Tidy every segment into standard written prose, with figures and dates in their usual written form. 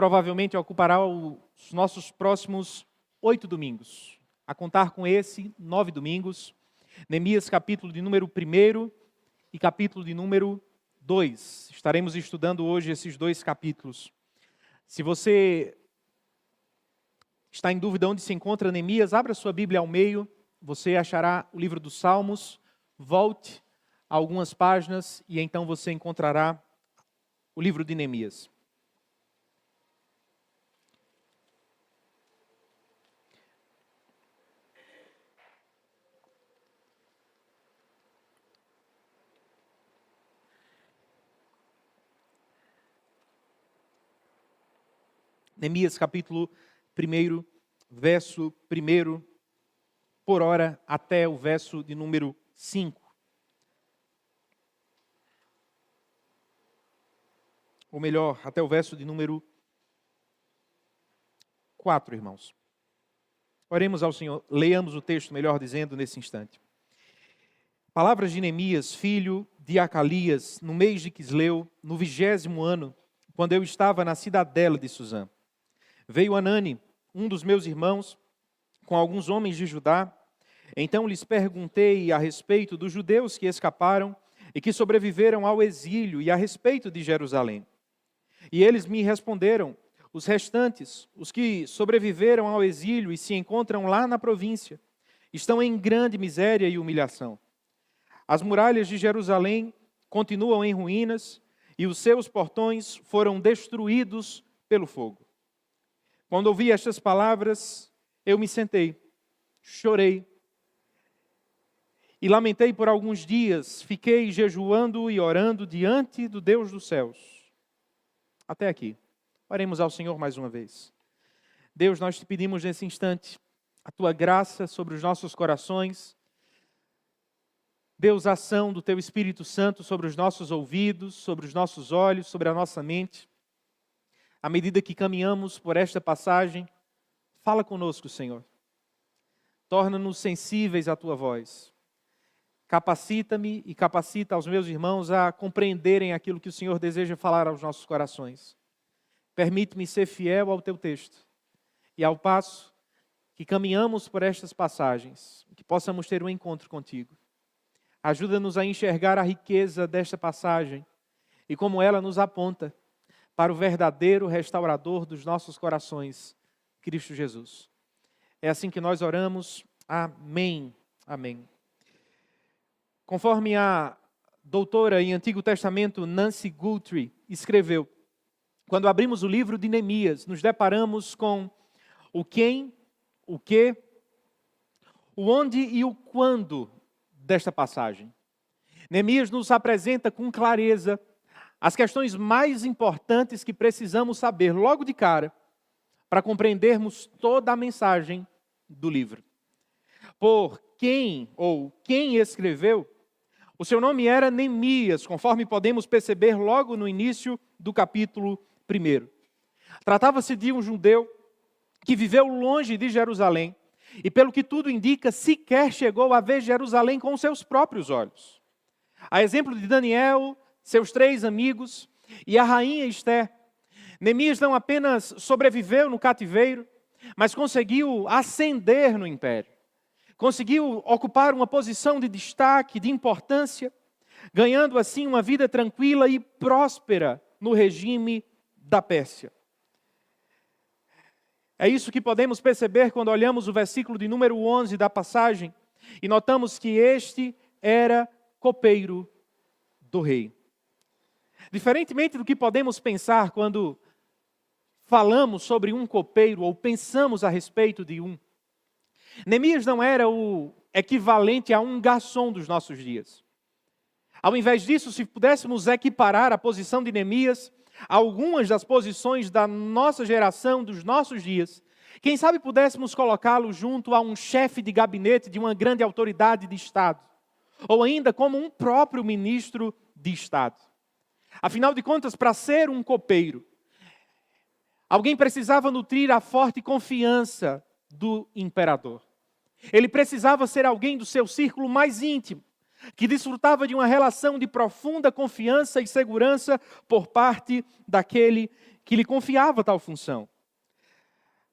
provavelmente ocupará os nossos próximos 8 domingos. A contar com esse, 9 domingos. Neemias capítulo de número 1 e capítulo de número 2. Estaremos estudando hoje esses 2 capítulos. Se você está em dúvida onde se encontra Neemias, abra sua Bíblia ao meio, você achará o livro dos Salmos, volte a algumas páginas e então você encontrará o livro de Neemias. Neemias capítulo 1, verso 1, por hora, até o verso de número 5. Ou melhor, até o verso de número 4, irmãos. Oremos ao Senhor, leiamos o texto, melhor dizendo, nesse instante. Palavras de Neemias, filho de Acalias, no mês de Quisleu, no 20º ano, quando eu estava na cidadela de Suzã. Veio Anani, um dos meus irmãos, com alguns homens de Judá. Então lhes perguntei a respeito dos judeus que escaparam e que sobreviveram ao exílio e a respeito de Jerusalém. E eles me responderam: os restantes, os que sobreviveram ao exílio e se encontram lá na província, estão em grande miséria e humilhação. As muralhas de Jerusalém continuam em ruínas e os seus portões foram destruídos pelo fogo. Quando ouvi estas palavras, eu me sentei, chorei e lamentei por alguns dias. Fiquei jejuando e orando diante do Deus dos céus. Até aqui. Oremos ao Senhor mais uma vez. Deus, nós te pedimos nesse instante a tua graça sobre os nossos corações. Deus, a ação do teu Espírito Santo sobre os nossos ouvidos, sobre os nossos olhos, sobre a nossa mente. À medida que caminhamos por esta passagem, fala conosco, Senhor. Torna-nos sensíveis à tua voz. Capacita-me e capacita aos meus irmãos a compreenderem aquilo que o Senhor deseja falar aos nossos corações. Permite-me ser fiel ao teu texto. E ao passo que caminhamos por estas passagens, que possamos ter um encontro contigo. Ajuda-nos a enxergar a riqueza desta passagem e como ela nos aponta para o verdadeiro restaurador dos nossos corações, Cristo Jesus. É assim que nós oramos. Amém. Amém. Conforme a doutora em Antigo Testamento Nancy Guthrie escreveu, quando abrimos o livro de Neemias, nos deparamos com o quem, o que, o onde e o quando desta passagem. Neemias nos apresenta com clareza as questões mais importantes que precisamos saber logo de cara para compreendermos toda a mensagem do livro. Por quem ou quem escreveu, o seu nome era Neemias, conforme podemos perceber logo no início do capítulo 1. Tratava-se de um judeu que viveu longe de Jerusalém e, pelo que tudo indica, sequer chegou a ver Jerusalém com seus próprios olhos. A exemplo de Daniel, seus 3 amigos e a rainha Esther, Neemias não apenas sobreviveu no cativeiro, mas conseguiu ascender no império. Conseguiu ocupar uma posição de destaque, de importância, ganhando assim uma vida tranquila e próspera no regime da Pérsia. É isso que podemos perceber quando olhamos o versículo de número 11 da passagem e notamos que este era copeiro do rei. Diferentemente do que podemos pensar quando falamos sobre um copeiro ou pensamos a respeito de um, Neemias não era o equivalente a um garçom dos nossos dias. Ao invés disso, se pudéssemos equiparar a posição de Neemias a algumas das posições da nossa geração, dos nossos dias, quem sabe pudéssemos colocá-lo junto a um chefe de gabinete de uma grande autoridade de Estado, ou ainda como um próprio ministro de Estado. Afinal de contas, para ser um copeiro, alguém precisava nutrir a forte confiança do imperador. Ele precisava ser alguém do seu círculo mais íntimo, que desfrutava de uma relação de profunda confiança e segurança por parte daquele que lhe confiava tal função.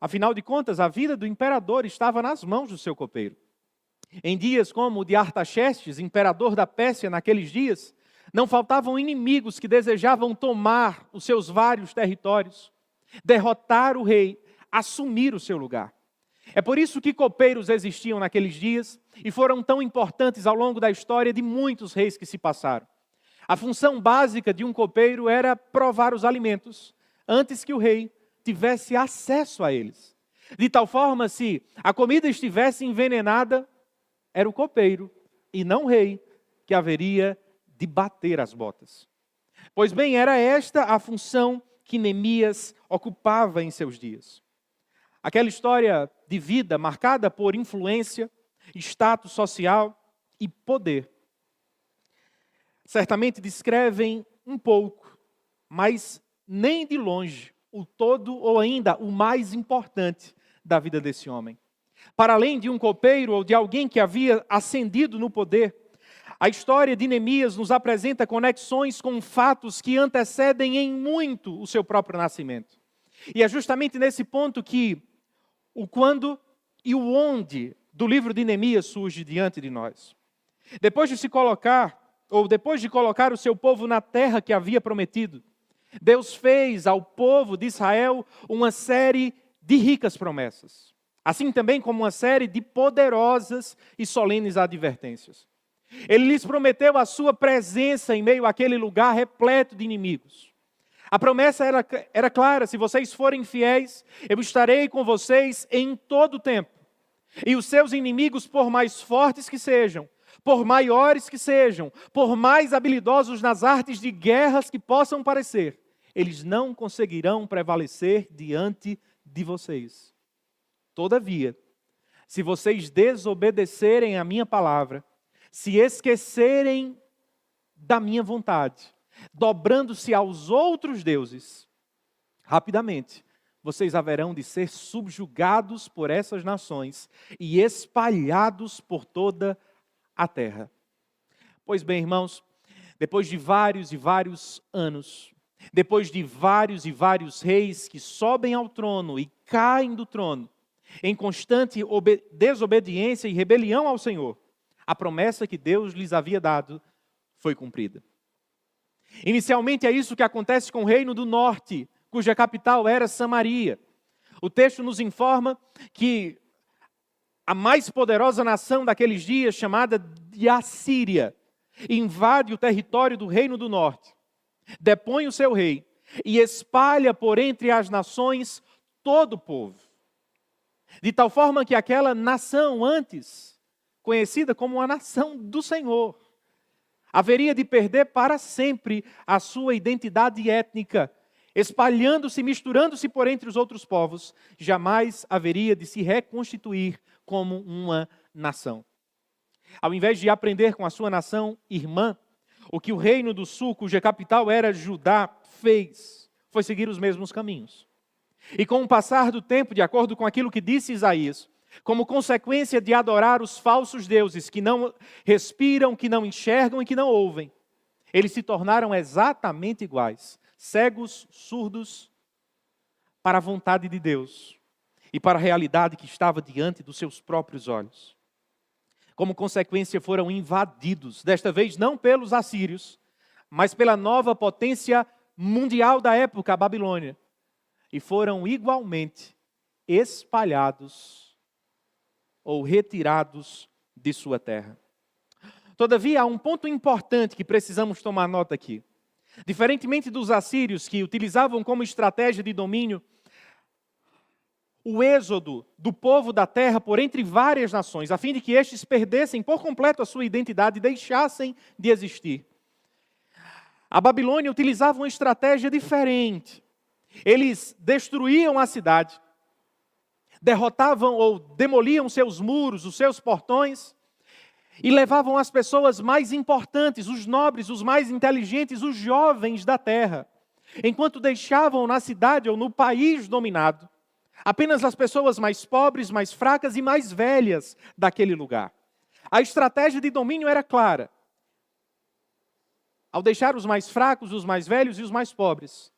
Afinal de contas, a vida do imperador estava nas mãos do seu copeiro. Em dias como o de Artaxerxes, imperador da Pérsia naqueles dias, não faltavam inimigos que desejavam tomar os seus vários territórios, derrotar o rei, assumir o seu lugar. É por isso que copeiros existiam naqueles dias e foram tão importantes ao longo da história de muitos reis que se passaram. A função básica de um copeiro era provar os alimentos antes que o rei tivesse acesso a eles. De tal forma, se a comida estivesse envenenada, era o copeiro e não o rei que haveria de bater as botas. Pois bem, era esta a função que Neemias ocupava em seus dias. Aquela história de vida marcada por influência, status social e poder. Certamente descrevem um pouco, mas nem de longe, o todo ou ainda o mais importante da vida desse homem. Para além de um copeiro ou de alguém que havia ascendido no poder, a história de Neemias nos apresenta conexões com fatos que antecedem em muito o seu próprio nascimento. E é justamente nesse ponto que o quando e o onde do livro de Neemias surge diante de nós. Depois de colocar o seu povo na terra que havia prometido, Deus fez ao povo de Israel uma série de ricas promessas, assim também como uma série de poderosas e solenes advertências. Ele lhes prometeu a sua presença em meio àquele lugar repleto de inimigos. A promessa era clara: se vocês forem fiéis, eu estarei com vocês em todo o tempo. E os seus inimigos, por mais fortes que sejam, por maiores que sejam, por mais habilidosos nas artes de guerras que possam parecer, eles não conseguirão prevalecer diante de vocês. Todavia, se vocês desobedecerem a minha palavra, se esquecerem da minha vontade, dobrando-se aos outros deuses, rapidamente vocês haverão de ser subjugados por essas nações e espalhados por toda a terra. Pois bem, irmãos, depois de vários e vários anos, depois de vários e vários reis que sobem ao trono e caem do trono, em constante desobediência e rebelião ao Senhor, a promessa que Deus lhes havia dado foi cumprida. Inicialmente é isso que acontece com o reino do norte, cuja capital era Samaria. O texto nos informa que a mais poderosa nação daqueles dias, chamada de Assíria, invade o território do reino do norte, depõe o seu rei e espalha por entre as nações todo o povo. De tal forma que aquela nação antes, conhecida como a nação do Senhor, haveria de perder para sempre a sua identidade étnica, espalhando-se, misturando-se por entre os outros povos, jamais haveria de se reconstituir como uma nação. Ao invés de aprender com a sua nação irmã, o que o reino do sul, cuja capital era Judá, fez foi seguir os mesmos caminhos. E com o passar do tempo, de acordo com aquilo que disse Isaías, como consequência de adorar os falsos deuses que não respiram, que não enxergam e que não ouvem, eles se tornaram exatamente iguais, cegos, surdos para a vontade de Deus e para a realidade que estava diante dos seus próprios olhos. Como consequência, foram invadidos, desta vez não pelos assírios, mas pela nova potência mundial da época, a Babilônia, e foram igualmente espalhados ou retirados de sua terra. Todavia, há um ponto importante que precisamos tomar nota aqui. Diferentemente dos assírios, que utilizavam como estratégia de domínio o êxodo do povo da terra por entre várias nações, a fim de que estes perdessem por completo a sua identidade e deixassem de existir, a Babilônia utilizava uma estratégia diferente. Eles destruíam a cidade, derrotavam ou demoliam seus muros, os seus portões, e levavam as pessoas mais importantes, os nobres, os mais inteligentes, os jovens da terra, enquanto deixavam na cidade ou no país dominado apenas as pessoas mais pobres, mais fracas e mais velhas daquele lugar. A estratégia de domínio era clara. Ao deixar os mais fracos, os mais velhos e os mais pobres,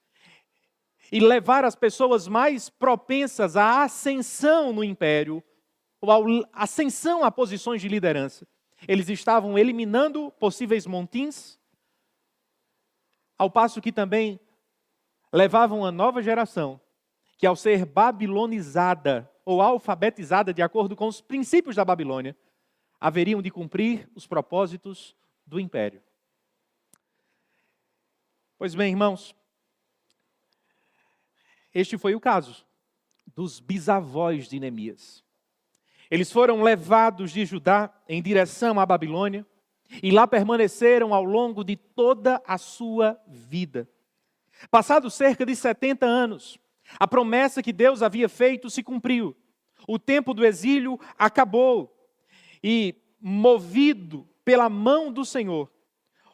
e levar as pessoas mais propensas à ascensão no império, ou à ascensão a posições de liderança. Eles estavam eliminando possíveis montins, ao passo que também levavam a nova geração, que ao ser babilonizada ou alfabetizada de acordo com os princípios da Babilônia, haveriam de cumprir os propósitos do império. Pois bem, irmãos, este foi o caso dos bisavós de Neemias. Eles foram levados de Judá em direção à Babilônia e lá permaneceram ao longo de toda a sua vida. Passados cerca de 70 anos, a promessa que Deus havia feito se cumpriu. O tempo do exílio acabou e, movido pela mão do Senhor,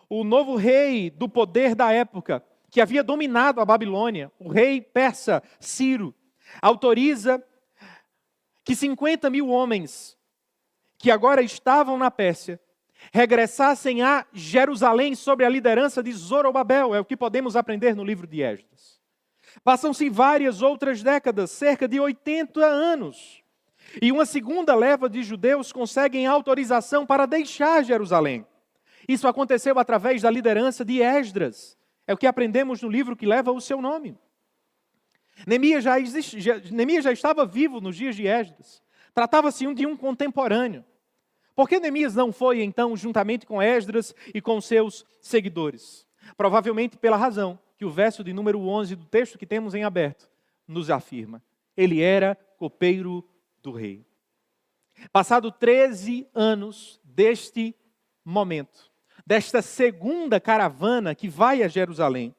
o novo rei do poder da época, que havia dominado a Babilônia, o rei persa Ciro, autoriza que 50 mil homens que agora estavam na Pérsia regressassem a Jerusalém sob a liderança de Zorobabel. É o que podemos aprender no livro de Esdras. Passam-se várias outras décadas, cerca de 80 anos, e uma segunda leva de judeus conseguem autorização para deixar Jerusalém. Isso aconteceu através da liderança de Esdras. É o que aprendemos no livro que leva o seu nome. Neemias já estava vivo nos dias de Esdras. Tratava-se de um contemporâneo. Por que Neemias não foi, então, juntamente com Esdras e com seus seguidores? Provavelmente pela razão que o verso de número 11 do texto que temos em aberto nos afirma. Ele era copeiro do rei. Passado 13 anos deste momento, desta segunda caravana que vai a Jerusalém,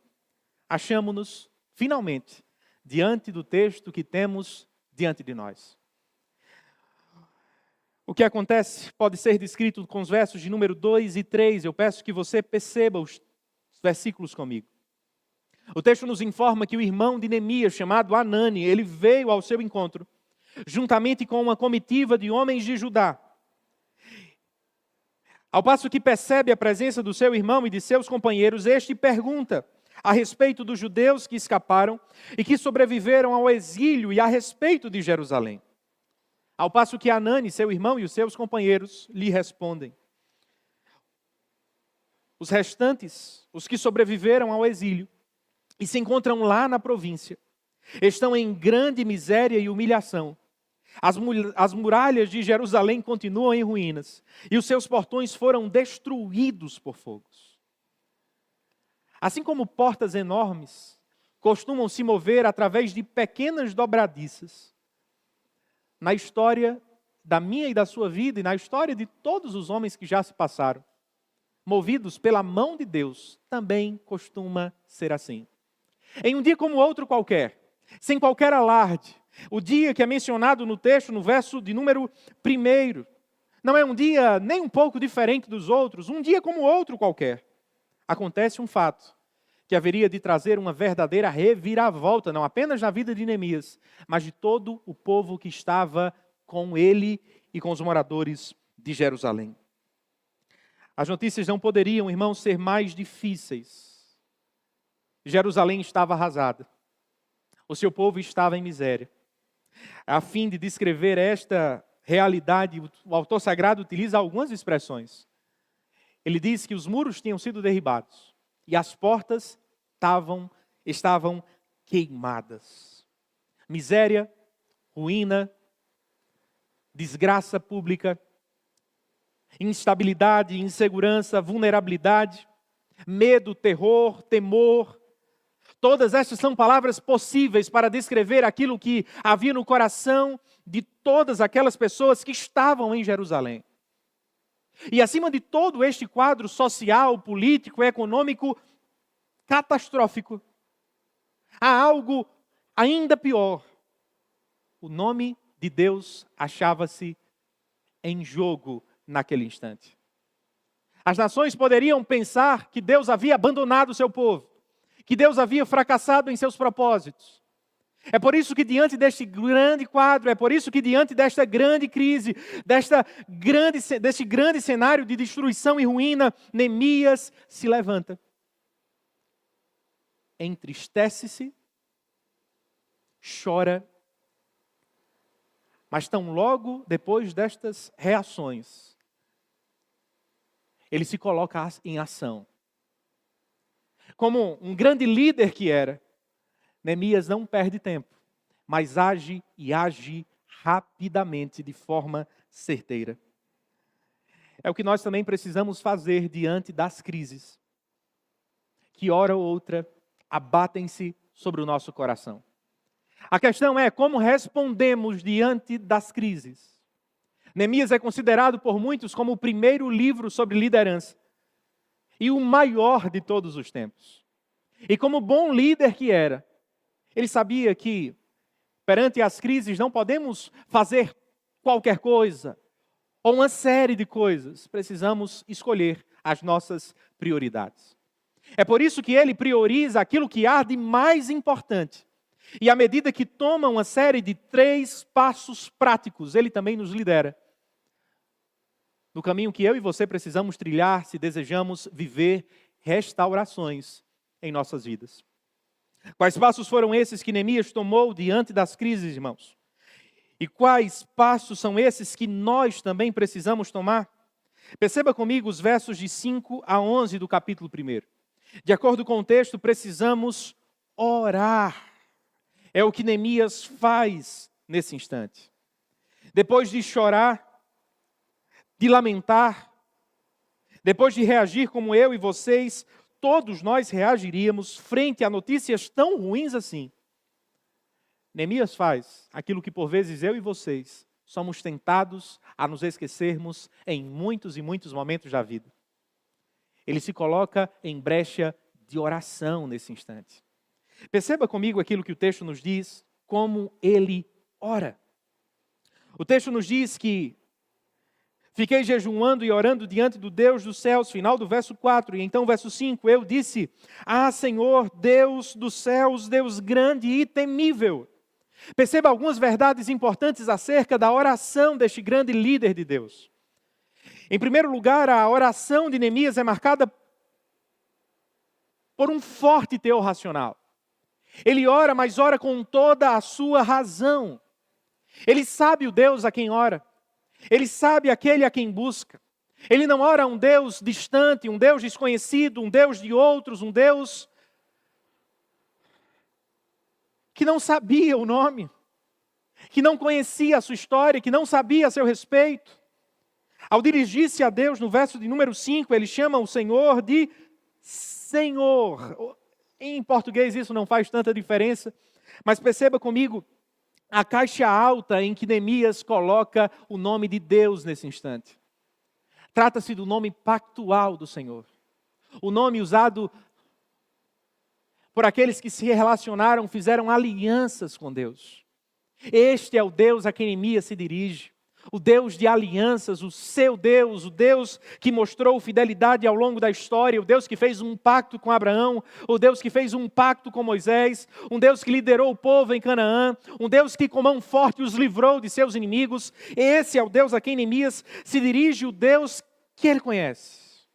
achamos-nos, finalmente, diante do texto que temos diante de nós. O que acontece pode ser descrito com os versos de número 2 e 3. Eu peço que você perceba os versículos comigo. O texto nos informa que o irmão de Neemias, chamado Anani, ele veio ao seu encontro, juntamente com uma comitiva de homens de Judá. Ao passo que percebe a presença do seu irmão e de seus companheiros, este pergunta a respeito dos judeus que escaparam e que sobreviveram ao exílio e a respeito de Jerusalém. Ao passo que Anani, seu irmão e os seus companheiros lhe respondem. Os restantes, os que sobreviveram ao exílio e se encontram lá na província, estão em grande miséria e humilhação. As muralhas de Jerusalém continuam em ruínas e os seus portões foram destruídos por fogos. Assim como portas enormes costumam se mover através de pequenas dobradiças, na história da minha e da sua vida e na história de todos os homens que já se passaram, movidos pela mão de Deus, também costuma ser assim. Em um dia como outro qualquer, sem qualquer alarde, o dia que é mencionado no texto, no verso de número 1, não é um dia nem um pouco diferente dos outros, um dia como outro qualquer. Acontece um fato que haveria de trazer uma verdadeira reviravolta, não apenas na vida de Neemias, mas de todo o povo que estava com ele e com os moradores de Jerusalém. As notícias não poderiam, irmãos, ser mais difíceis. Jerusalém estava arrasada. O seu povo estava em miséria. A fim de descrever esta realidade, o autor sagrado utiliza algumas expressões. Ele diz que os muros tinham sido derribados e as portas estavam queimadas. Miséria, ruína, desgraça pública, instabilidade, insegurança, vulnerabilidade, medo, terror, temor. Todas estas são palavras possíveis para descrever aquilo que havia no coração de todas aquelas pessoas que estavam em Jerusalém. E acima de todo este quadro social, político, econômico, catastrófico, há algo ainda pior. O nome de Deus achava-se em jogo naquele instante. As nações poderiam pensar que Deus havia abandonado o seu povo, que Deus havia fracassado em seus propósitos. É por isso que diante deste grande quadro, é por isso que diante desta grande crise, deste grande cenário de destruição e ruína, Neemias se levanta, entristece-se chora. Mas tão logo depois destas reações, ele se coloca em ação. Como um grande líder que era, Neemias não perde tempo, mas age e age rapidamente, de forma certeira. É o que nós também precisamos fazer diante das crises, que hora ou outra abatem-se sobre o nosso coração. A questão é como respondemos diante das crises. Neemias é considerado por muitos como o primeiro livro sobre liderança e o maior de todos os tempos. E como bom líder que era, ele sabia que perante as crises não podemos fazer qualquer coisa ou uma série de coisas. Precisamos escolher as nossas prioridades. É por isso que ele prioriza aquilo que há de mais importante. E à medida que toma uma série de 3 passos práticos, ele também nos lidera no caminho que eu e você precisamos trilhar se desejamos viver restaurações em nossas vidas. Quais passos foram esses que Neemias tomou diante das crises, irmãos? E quais passos são esses que nós também precisamos tomar? Perceba comigo os versos de 5 a 11 do capítulo 1. De acordo com o texto, precisamos orar. É o que Neemias faz nesse instante. Depois de chorar, de lamentar, depois de reagir como eu e vocês, todos nós reagiríamos frente a notícias tão ruins assim. Neemias faz aquilo que por vezes eu e vocês somos tentados a nos esquecermos em muitos e muitos momentos da vida. Ele se coloca em brecha de oração nesse instante. Perceba comigo aquilo que o texto nos diz, como ele ora. O texto nos diz que fiquei jejuando e orando diante do Deus dos céus, final do verso 4, e então verso 5, eu disse, Senhor, Deus dos céus, Deus grande e temível. Perceba algumas verdades importantes acerca da oração deste grande líder de Deus. Em primeiro lugar, a oração de Neemias é marcada por um forte teor racional. Ele ora, mas ora com toda a sua razão. Ele sabe o Deus a quem ora. Ele sabe aquele a quem busca. Ele não ora a um Deus distante, um Deus desconhecido, um Deus de outros, um Deus que não sabia o nome, que não conhecia a sua história, que não sabia a seu respeito. Ao dirigir-se a Deus, no verso de número 5, ele chama o Senhor de Senhor. Em português isso não faz tanta diferença, mas perceba comigo a caixa alta em que Neemias coloca o nome de Deus nesse instante. Trata-se do nome pactual do Senhor. O nome usado por aqueles que se relacionaram, fizeram alianças com Deus. Este é o Deus a quem Neemias se dirige. O Deus de alianças, o seu Deus, o Deus que mostrou fidelidade ao longo da história, o Deus que fez um pacto com Abraão, o Deus que fez um pacto com Moisés, um Deus que liderou o povo em Canaã, um Deus que com mão forte os livrou de seus inimigos. Esse é o Deus a quem Neemias se dirige, o Deus que ele conhece.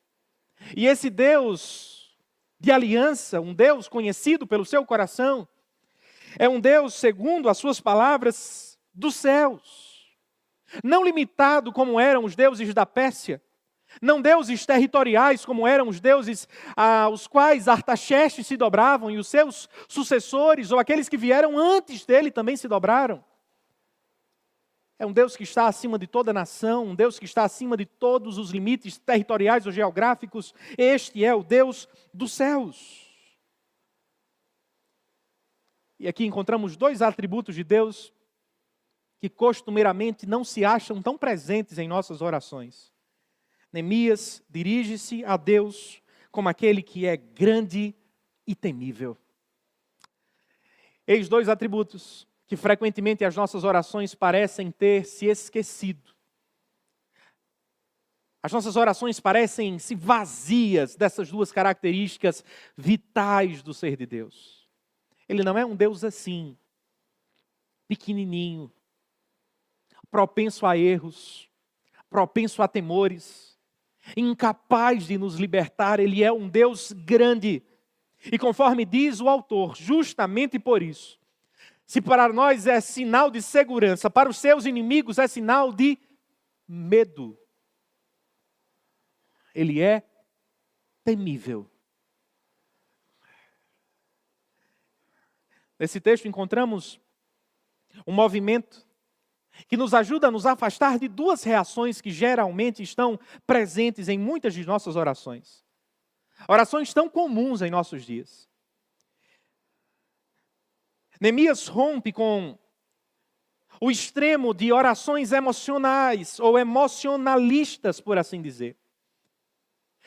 E esse Deus de aliança, um Deus conhecido pelo seu coração, é um Deus, segundo as suas palavras, dos céus. Não limitado como eram os deuses da Pérsia, não deuses territoriais como eram os deuses aos quais Artaxerxes se dobravam e os seus sucessores ou aqueles que vieram antes dele também se dobraram. É um Deus que está acima de toda nação, um Deus que está acima de todos os limites territoriais ou geográficos. Este é o Deus dos céus. E aqui encontramos 2 atributos de Deus que costumeiramente não se acham tão presentes em nossas orações. Neemias dirige-se a Deus como aquele que é grande e temível. Eis 2 atributos que frequentemente as nossas orações parecem ter se esquecido. As nossas orações parecem-se vazias dessas 2 características vitais do ser de Deus. Ele não é um Deus assim, pequenininho, propenso a erros, propenso a temores, incapaz de nos libertar. Ele é um Deus grande. E conforme diz o autor, justamente por isso, Se para nós é sinal de segurança, para os seus inimigos é sinal de medo. Ele é temível. Nesse texto encontramos um movimento que nos ajuda a nos afastar de duas reações que geralmente estão presentes em muitas de nossas orações. Orações tão comuns em nossos dias. Neemias rompe com o extremo de orações emocionais ou emocionalistas, por assim dizer.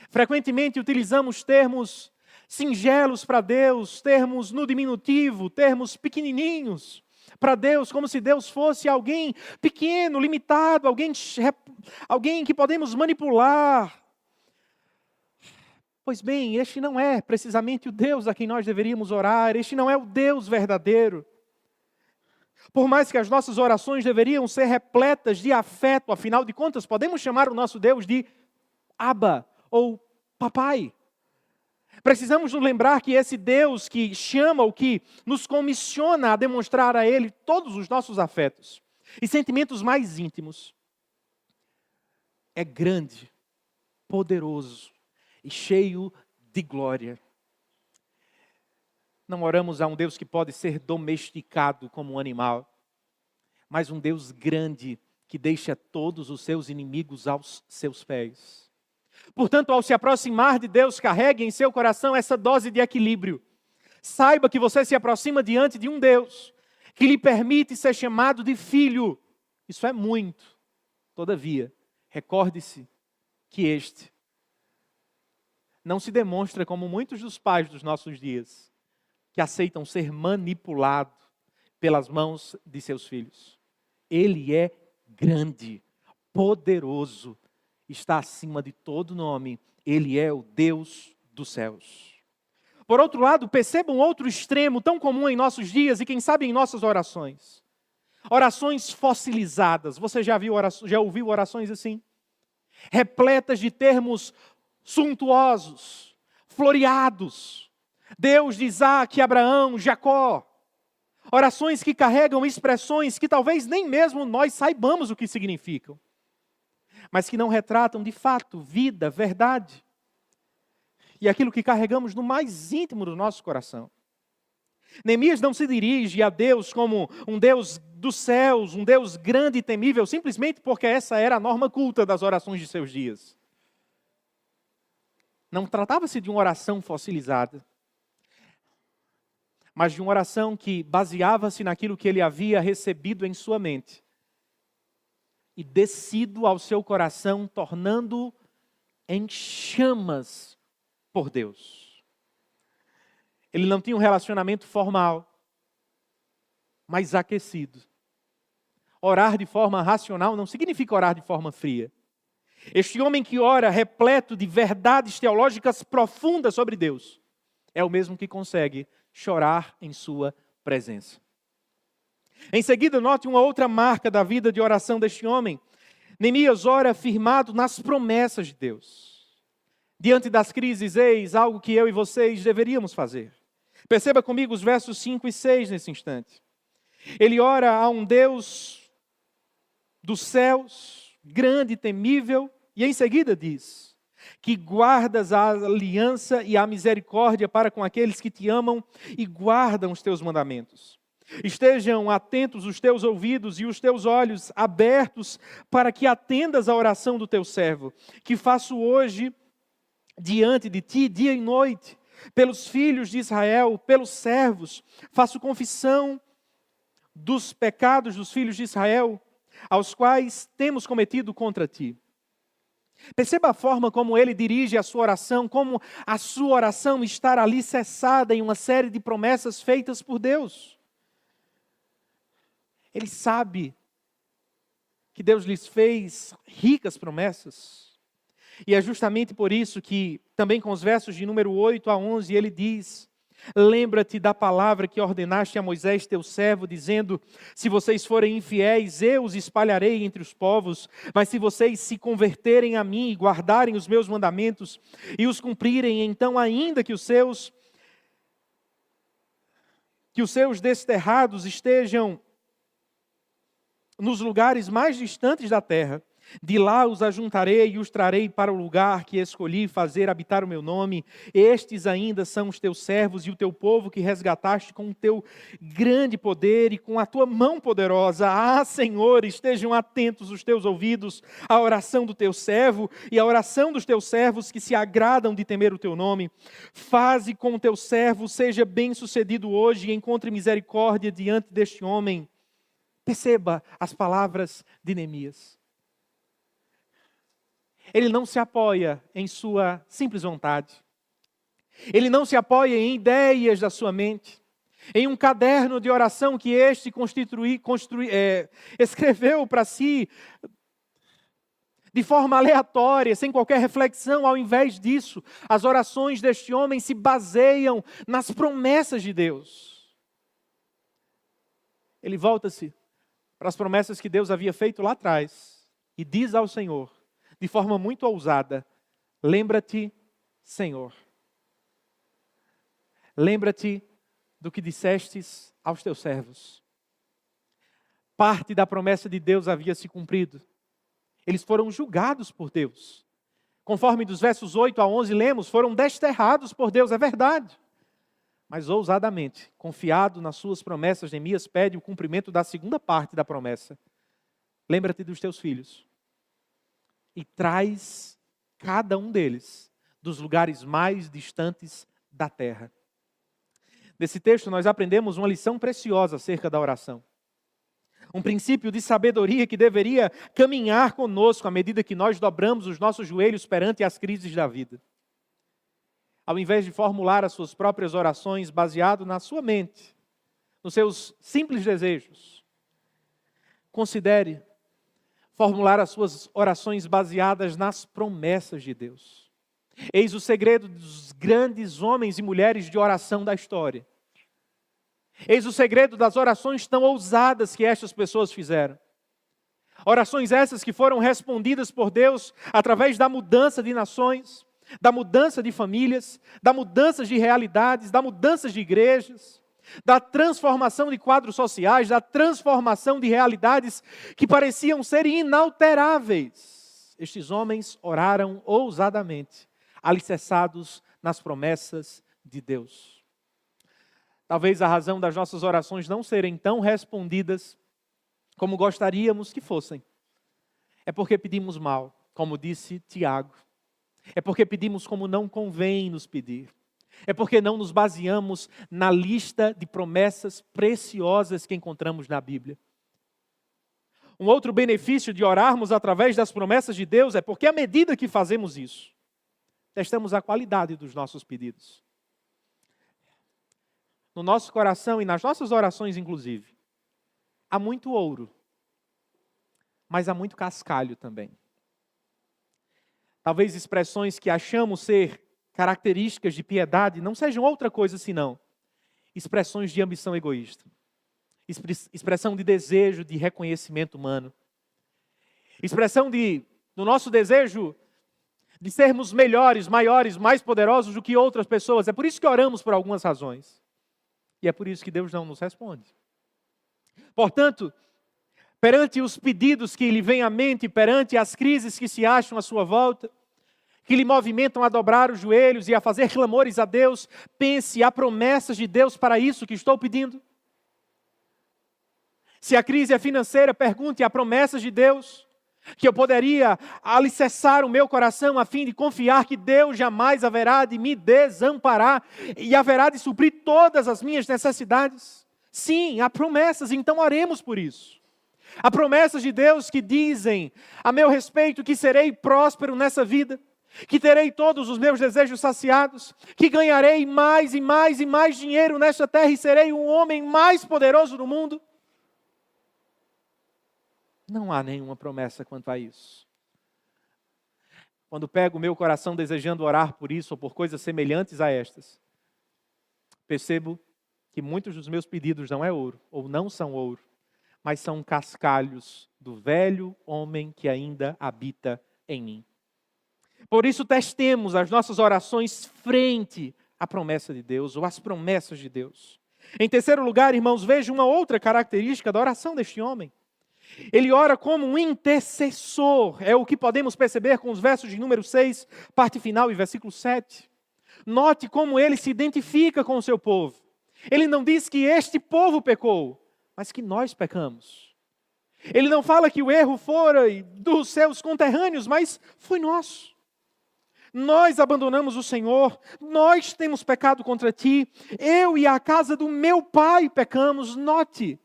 Frequentemente utilizamos termos singelos para Deus, termos no diminutivo, termos pequenininhos para Deus, como se Deus fosse alguém pequeno, limitado, alguém que podemos manipular. Pois bem, este não é precisamente o Deus a quem nós deveríamos orar, este não é o Deus verdadeiro. Por mais que as nossas orações deveriam ser repletas de afeto, afinal de contas, podemos chamar o nosso Deus de Abba ou Papai. Precisamos nos lembrar que esse Deus que chama, ou que nos comissiona a demonstrar a Ele todos os nossos afetos e sentimentos mais íntimos, é grande, poderoso e cheio de glória. Não oramos a um Deus que pode ser domesticado como um animal, mas um Deus grande que deixa todos os seus inimigos aos seus pés. Portanto, ao se aproximar de Deus, carregue em seu coração essa dose de equilíbrio. Saiba que você se aproxima diante de um Deus que lhe permite ser chamado de filho. Isso é muito. Todavia, recorde-se que este não se demonstra como muitos dos pais dos nossos dias, que aceitam ser manipulado pelas mãos de seus filhos. Ele é grande, poderoso, está acima de todo nome. Ele é o Deus dos céus. Por outro lado, perceba um outro extremo tão comum em nossos dias e quem sabe em nossas orações. Orações fossilizadas. Você já ouviu orações assim? Repletas de termos suntuosos, floreados. Deus de Isaac, Abraão, Jacó. Orações que carregam expressões que talvez nem mesmo nós saibamos o que significam, mas que não retratam de fato vida, verdade e aquilo que carregamos no mais íntimo do nosso coração. Neemias não se dirige a Deus como um Deus dos céus, um Deus grande e temível, simplesmente porque essa era a norma culta das orações de seus dias. Não tratava-se de uma oração fossilizada, mas de uma oração que baseava-se naquilo que ele havia recebido em sua mente e descido ao seu coração, tornando-o em chamas por Deus. Ele não tinha um relacionamento formal, mas aquecido. Orar de forma racional não significa orar de forma fria. Este homem que ora repleto de verdades teológicas profundas sobre Deus, é o mesmo que consegue chorar em sua presença. Em seguida, note uma outra marca da vida de oração deste homem. Neemias ora firmado nas promessas de Deus. Diante das crises, eis algo que eu e vocês deveríamos fazer. Perceba comigo os versos 5 e 6 nesse instante. Ele ora a um Deus dos céus, grande e temível, e em seguida diz: que guardas a aliança e a misericórdia para com aqueles que te amam e guardam os teus mandamentos. Estejam atentos os teus ouvidos e os teus olhos abertos para que atendas à oração do teu servo, que faço hoje diante de ti, dia e noite, pelos filhos de Israel, pelos servos. Faço confissão dos pecados dos filhos de Israel, aos quais temos cometido contra ti. Perceba a forma como ele dirige a sua oração, como a sua oração está alicerçada em uma série de promessas feitas por Deus. Ele sabe que Deus lhes fez ricas promessas. E é justamente por isso que, também com os versos de número 8 a 11, ele diz: lembra-te da palavra que ordenaste a Moisés teu servo, dizendo: se vocês forem infiéis, eu os espalharei entre os povos, mas se vocês se converterem a mim e guardarem os meus mandamentos e os cumprirem, então ainda que os seus que os seus desterrados estejam nos lugares mais distantes da terra. De lá os ajuntarei e os trarei para o lugar que escolhi fazer habitar o meu nome. Estes ainda são os teus servos e o teu povo que resgataste com o teu grande poder e com a tua mão poderosa. Ah, Senhor, estejam atentos os teus ouvidos à oração do teu servo e à oração dos teus servos que se agradam de temer o teu nome. Faze com o teu servo, seja bem-sucedido hoje e encontre misericórdia diante deste homem. Perceba as palavras de Neemias. Ele não se apoia em sua simples vontade. Ele não se apoia em ideias da sua mente. Em um caderno de oração que este escreveu para si de forma aleatória, sem qualquer reflexão. Ao invés disso, as orações deste homem se baseiam nas promessas de Deus. Ele volta-se para as promessas que Deus havia feito lá atrás e diz ao Senhor, de forma muito ousada: lembra-te, Senhor. Lembra-te do que dissestes aos teus servos. Parte da promessa de Deus havia se cumprido. Eles foram julgados por Deus. Conforme dos versos 8 a 11 lemos, foram desterrados por Deus, é verdade. Mas ousadamente, confiado nas suas promessas, Neemias pede o cumprimento da segunda parte da promessa. Lembra-te dos teus filhos. E traz cada um deles dos lugares mais distantes da terra. Nesse texto nós aprendemos uma lição preciosa acerca da oração. Um princípio de sabedoria que deveria caminhar conosco à medida que nós dobramos os nossos joelhos perante as crises da vida. Ao invés de formular as suas próprias orações baseado na sua mente, nos seus simples desejos, considere formular as suas orações baseadas nas promessas de Deus. Eis o segredo dos grandes homens e mulheres de oração da história. Eis o segredo das orações tão ousadas que estas pessoas fizeram. Orações essas que foram respondidas por Deus através da mudança de nações, da mudança de famílias, da mudança de realidades, da mudança de igrejas, da transformação de quadros sociais, da transformação de realidades que pareciam ser inalteráveis. Estes homens oraram ousadamente, alicerçados nas promessas de Deus. Talvez a razão das nossas orações não serem tão respondidas como gostaríamos que fossem é porque pedimos mal, como disse Tiago. É porque pedimos como não convém nos pedir. É porque não nos baseamos na lista de promessas preciosas que encontramos na Bíblia. Um outro benefício de orarmos através das promessas de Deus é porque à medida que fazemos isso, testamos a qualidade dos nossos pedidos. No nosso coração e nas nossas orações, inclusive, há muito ouro, mas há muito cascalho também. Talvez expressões que achamos ser características de piedade não sejam outra coisa senão expressões de ambição egoísta, expressão de desejo de reconhecimento humano, expressão do nosso desejo de sermos melhores, maiores, mais poderosos do que outras pessoas. É por isso que oramos por algumas razões. E é por isso que Deus não nos responde. Portanto, perante os pedidos que lhe vêm à mente, perante as crises que se acham à sua volta, que lhe movimentam a dobrar os joelhos e a fazer clamores a Deus, pense, há promessas de Deus para isso que estou pedindo? Se a crise é financeira, pergunte, há promessas de Deus que eu poderia alicerçar o meu coração a fim de confiar que Deus jamais haverá de me desamparar e haverá de suprir todas as minhas necessidades? Sim, há promessas, então oremos por isso. Há promessas de Deus que dizem a meu respeito que serei próspero nessa vida, que terei todos os meus desejos saciados, que ganharei mais e mais e mais dinheiro nesta terra e serei o homem mais poderoso do mundo. Não há nenhuma promessa quanto a isso. Quando pego o meu coração desejando orar por isso ou por coisas semelhantes a estas, percebo que muitos dos meus pedidos não é ouro, ou não são ouro, mas são cascalhos do velho homem que ainda habita em mim. Por isso testemos as nossas orações frente à promessa de Deus, ou às promessas de Deus. Em terceiro lugar, irmãos, veja uma outra característica da oração deste homem. Ele ora como um intercessor. É o que podemos perceber com os versos de número 6, parte final e versículo 7. Note como ele se identifica com o seu povo. Ele não diz que este povo pecou, mas que nós pecamos. Ele não fala que o erro fora dos seus conterrâneos, mas foi nosso. Nós abandonamos o Senhor, nós temos pecado contra ti, eu e a casa do meu pai pecamos. Note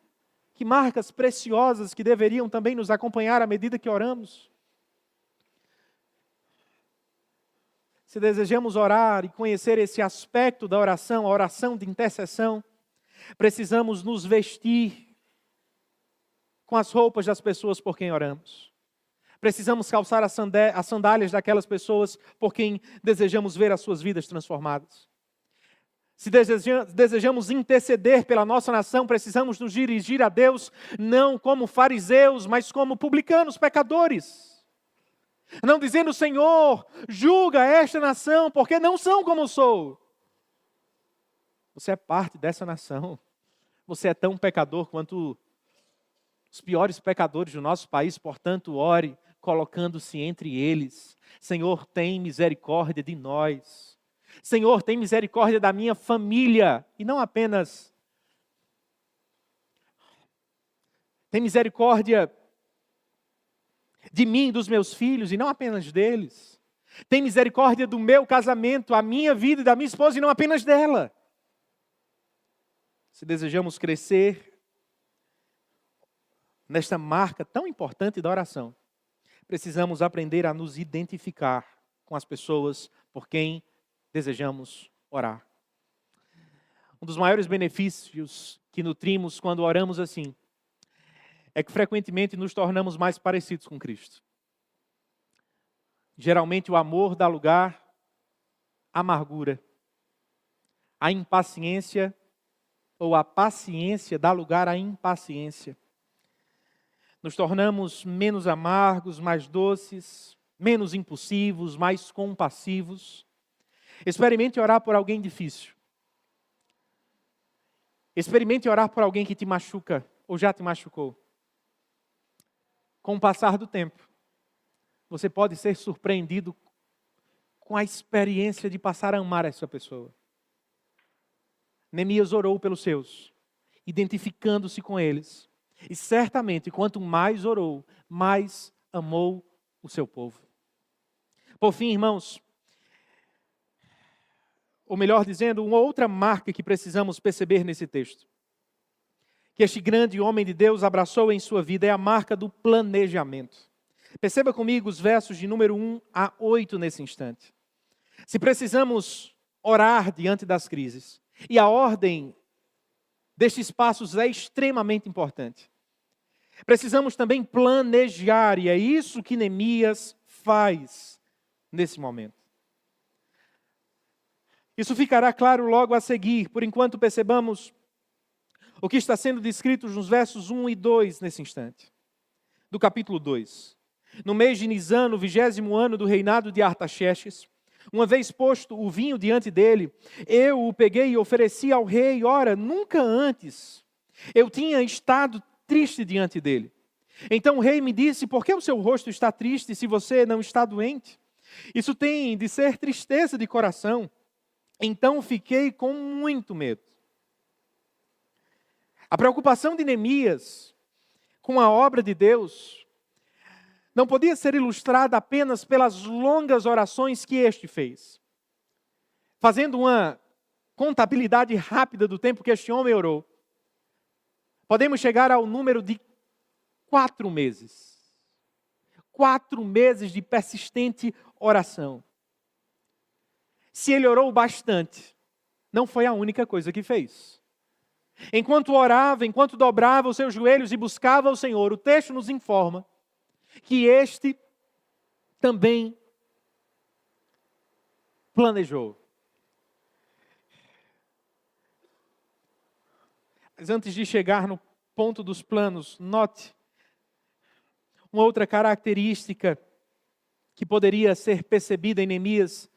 que marcas preciosas que deveriam também nos acompanhar à medida que oramos. Se desejamos orar e conhecer esse aspecto da oração, a oração de intercessão, precisamos nos vestir com as roupas das pessoas por quem oramos. Precisamos calçar as sandálias daquelas pessoas por quem desejamos ver as suas vidas transformadas. Se desejamos interceder pela nossa nação, precisamos nos dirigir a Deus não como fariseus, mas como publicanos, pecadores. Não dizendo, Senhor, julga esta nação, porque não são como eu sou. Você é parte dessa nação. Você é tão pecador quanto os piores pecadores do nosso país, portanto, ore, colocando-se entre eles. Senhor, tem misericórdia de nós. Senhor, tem misericórdia da minha família. E não apenas tem misericórdia de mim e dos meus filhos, e não apenas deles. Tem misericórdia do meu casamento, a minha vida e da minha esposa, e não apenas dela. Se desejamos crescer nesta marca tão importante da oração, precisamos aprender a nos identificar com as pessoas por quem desejamos orar. Um dos maiores benefícios que nutrimos quando oramos assim é que frequentemente nos tornamos mais parecidos com Cristo. Geralmente o amor dá lugar à amargura. A impaciência ou a paciência dá lugar à impaciência. Nos tornamos menos amargos, mais doces, menos impulsivos, mais compassivos. Experimente orar por alguém difícil. Experimente orar por alguém que te machuca ou já te machucou. Com o passar do tempo, você pode ser surpreendido com a experiência de passar a amar essa pessoa. Neemias orou pelos seus, identificando-se com eles. E certamente, quanto mais orou, mais amou o seu povo. Por fim, irmãos, ou melhor dizendo, uma outra marca que precisamos perceber nesse texto, que este grande homem de Deus abraçou em sua vida, é a marca do planejamento. Perceba comigo os versos de número 1 a 8 nesse instante. Se precisamos orar diante das crises, e a ordem destes passos é extremamente importante, precisamos também planejar, e é isso que Neemias faz nesse momento. Isso ficará claro logo a seguir. Por enquanto, percebamos o que está sendo descrito nos versos 1 e 2 nesse instante, do capítulo 2. No mês de Nisan, no 20º ano do reinado de Artaxerxes, uma vez posto o vinho diante dele, eu o peguei e ofereci ao rei. Ora, nunca antes eu tinha estado triste diante dele. Então o rei me disse, por que o seu rosto está triste se você não está doente? Isso tem de ser tristeza de coração. Então fiquei com muito medo. A preocupação de Neemias com a obra de Deus não podia ser ilustrada apenas pelas longas orações que este fez. Fazendo uma contabilidade rápida do tempo que este homem orou, podemos chegar ao número de 4 meses. 4 meses de persistente oração. Se ele orou bastante, não foi a única coisa que fez. Enquanto orava, enquanto dobrava os seus joelhos e buscava o Senhor, o texto nos informa que este também planejou. Mas antes de chegar no ponto dos planos, note uma outra característica que poderia ser percebida em Neemias,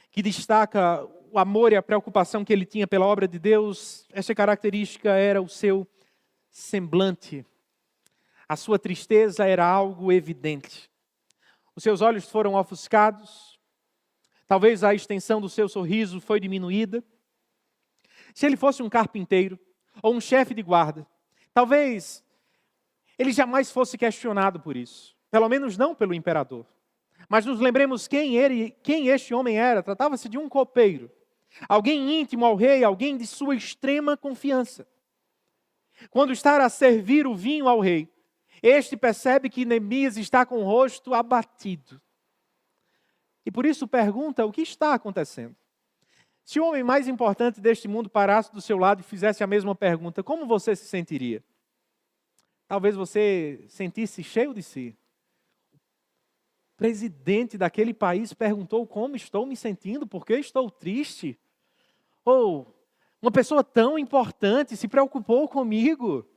que destaca o amor e a preocupação que ele tinha pela obra de Deus, essa característica era o seu semblante. A sua tristeza era algo evidente. Os seus olhos foram ofuscados. Talvez a extensão do seu sorriso foi diminuída. Se ele fosse um carpinteiro ou um chefe de guarda, talvez ele jamais fosse questionado por isso. Pelo menos não pelo imperador. Mas nos lembremos quem este homem era. Tratava-se de um copeiro. Alguém íntimo ao rei, alguém de sua extrema confiança. Quando está a servir o vinho ao rei, este percebe que Neemias está com o rosto abatido. E por isso pergunta: o que está acontecendo? Se o homem mais importante deste mundo parasse do seu lado e fizesse a mesma pergunta, como você se sentiria? Talvez você sentisse cheio de si. O presidente daquele país perguntou como estou me sentindo, por que estou triste? Ou uma pessoa tão importante se preocupou comigo.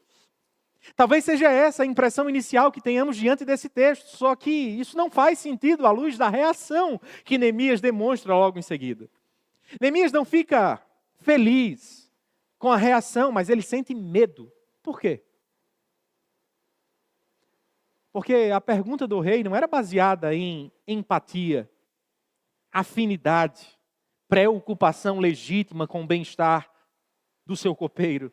Talvez seja essa a impressão inicial que tenhamos diante desse texto, só que isso não faz sentido à luz da reação que Neemias demonstra logo em seguida. Neemias não fica feliz com a reação, mas ele sente medo. Por quê? Porque a pergunta do rei não era baseada em empatia, afinidade, preocupação legítima com o bem-estar do seu copeiro,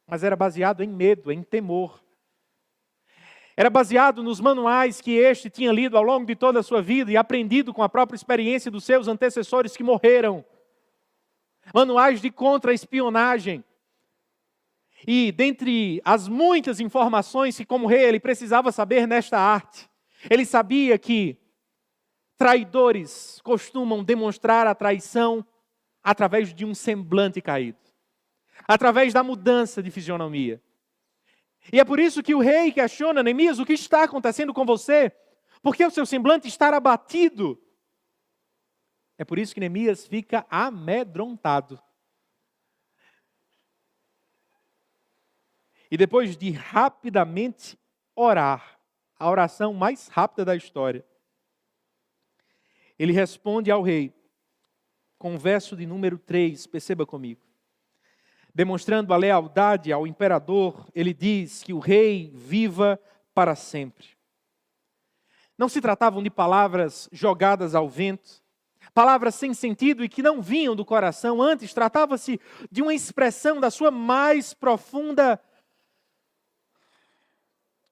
mas era baseado em medo, em temor. Era baseado nos manuais que este tinha lido ao longo de toda a sua vida e aprendido com a própria experiência dos seus antecessores que morreram. Manuais de contra-espionagem. E dentre as muitas informações que como rei ele precisava saber nesta arte, ele sabia que traidores costumam demonstrar a traição através de um semblante caído, através da mudança de fisionomia. E é por isso que o rei questiona: Neemias, o que está acontecendo com você? Por que o seu semblante está abatido? É por isso que Neemias fica amedrontado. E depois de rapidamente orar, a oração mais rápida da história, ele responde ao rei com o verso de número 3, perceba comigo. Demonstrando a lealdade ao imperador, ele diz que o rei viva para sempre. Não se tratavam de palavras jogadas ao vento, palavras sem sentido e que não vinham do coração. Antes, tratava-se de uma expressão da sua mais profunda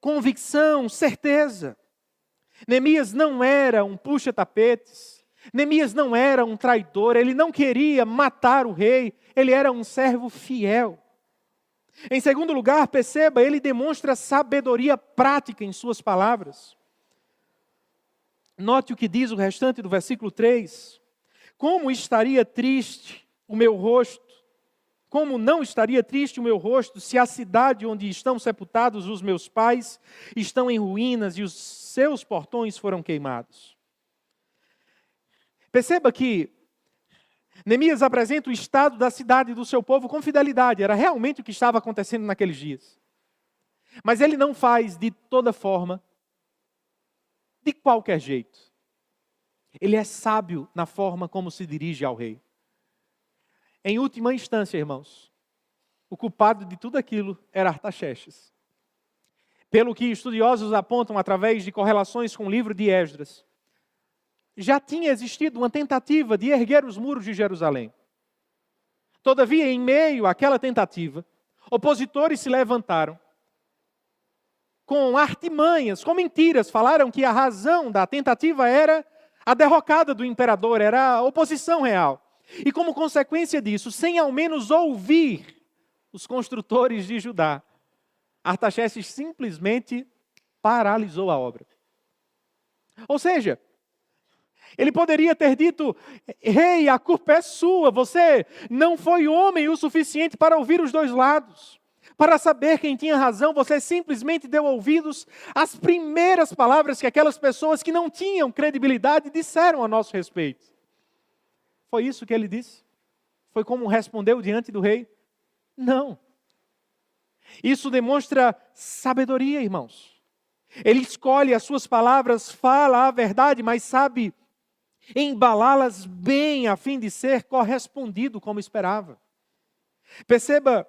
convicção, certeza. Neemias não era um puxa-tapetes. Neemias não era um traidor. Ele não queria matar o rei. Ele era um servo fiel. Em segundo lugar, perceba, ele demonstra sabedoria prática em suas palavras. Note o que diz o restante do versículo 3. Como estaria triste o meu rosto, como não estaria triste o meu rosto se a cidade onde estão sepultados os meus pais estão em ruínas e os seus portões foram queimados. Perceba que Neemias apresenta o estado da cidade e do seu povo com fidelidade. Era realmente o que estava acontecendo naqueles dias. Mas ele não faz de toda forma, de qualquer jeito. Ele é sábio na forma como se dirige ao rei. Em última instância, irmãos, o culpado de tudo aquilo era Artaxerxes. Pelo que estudiosos apontam através de correlações com o livro de Esdras, já tinha existido uma tentativa de erguer os muros de Jerusalém. Todavia, em meio àquela tentativa, opositores se levantaram com artimanhas, com mentiras. Falaram que a razão da tentativa era a derrocada do imperador, era a oposição real. E como consequência disso, sem ao menos ouvir os construtores de Judá, Artaxerxes simplesmente paralisou a obra. Ou seja, ele poderia ter dito: rei, a culpa é sua, você não foi homem o suficiente para ouvir os dois lados, para saber quem tinha razão, você simplesmente deu ouvidos às primeiras palavras que aquelas pessoas que não tinham credibilidade disseram a nosso respeito. Foi isso que ele disse? Foi como respondeu diante do rei? Não. Isso demonstra sabedoria, irmãos. Ele escolhe as suas palavras, fala a verdade, mas sabe embalá-las bem a fim de ser correspondido como esperava. Perceba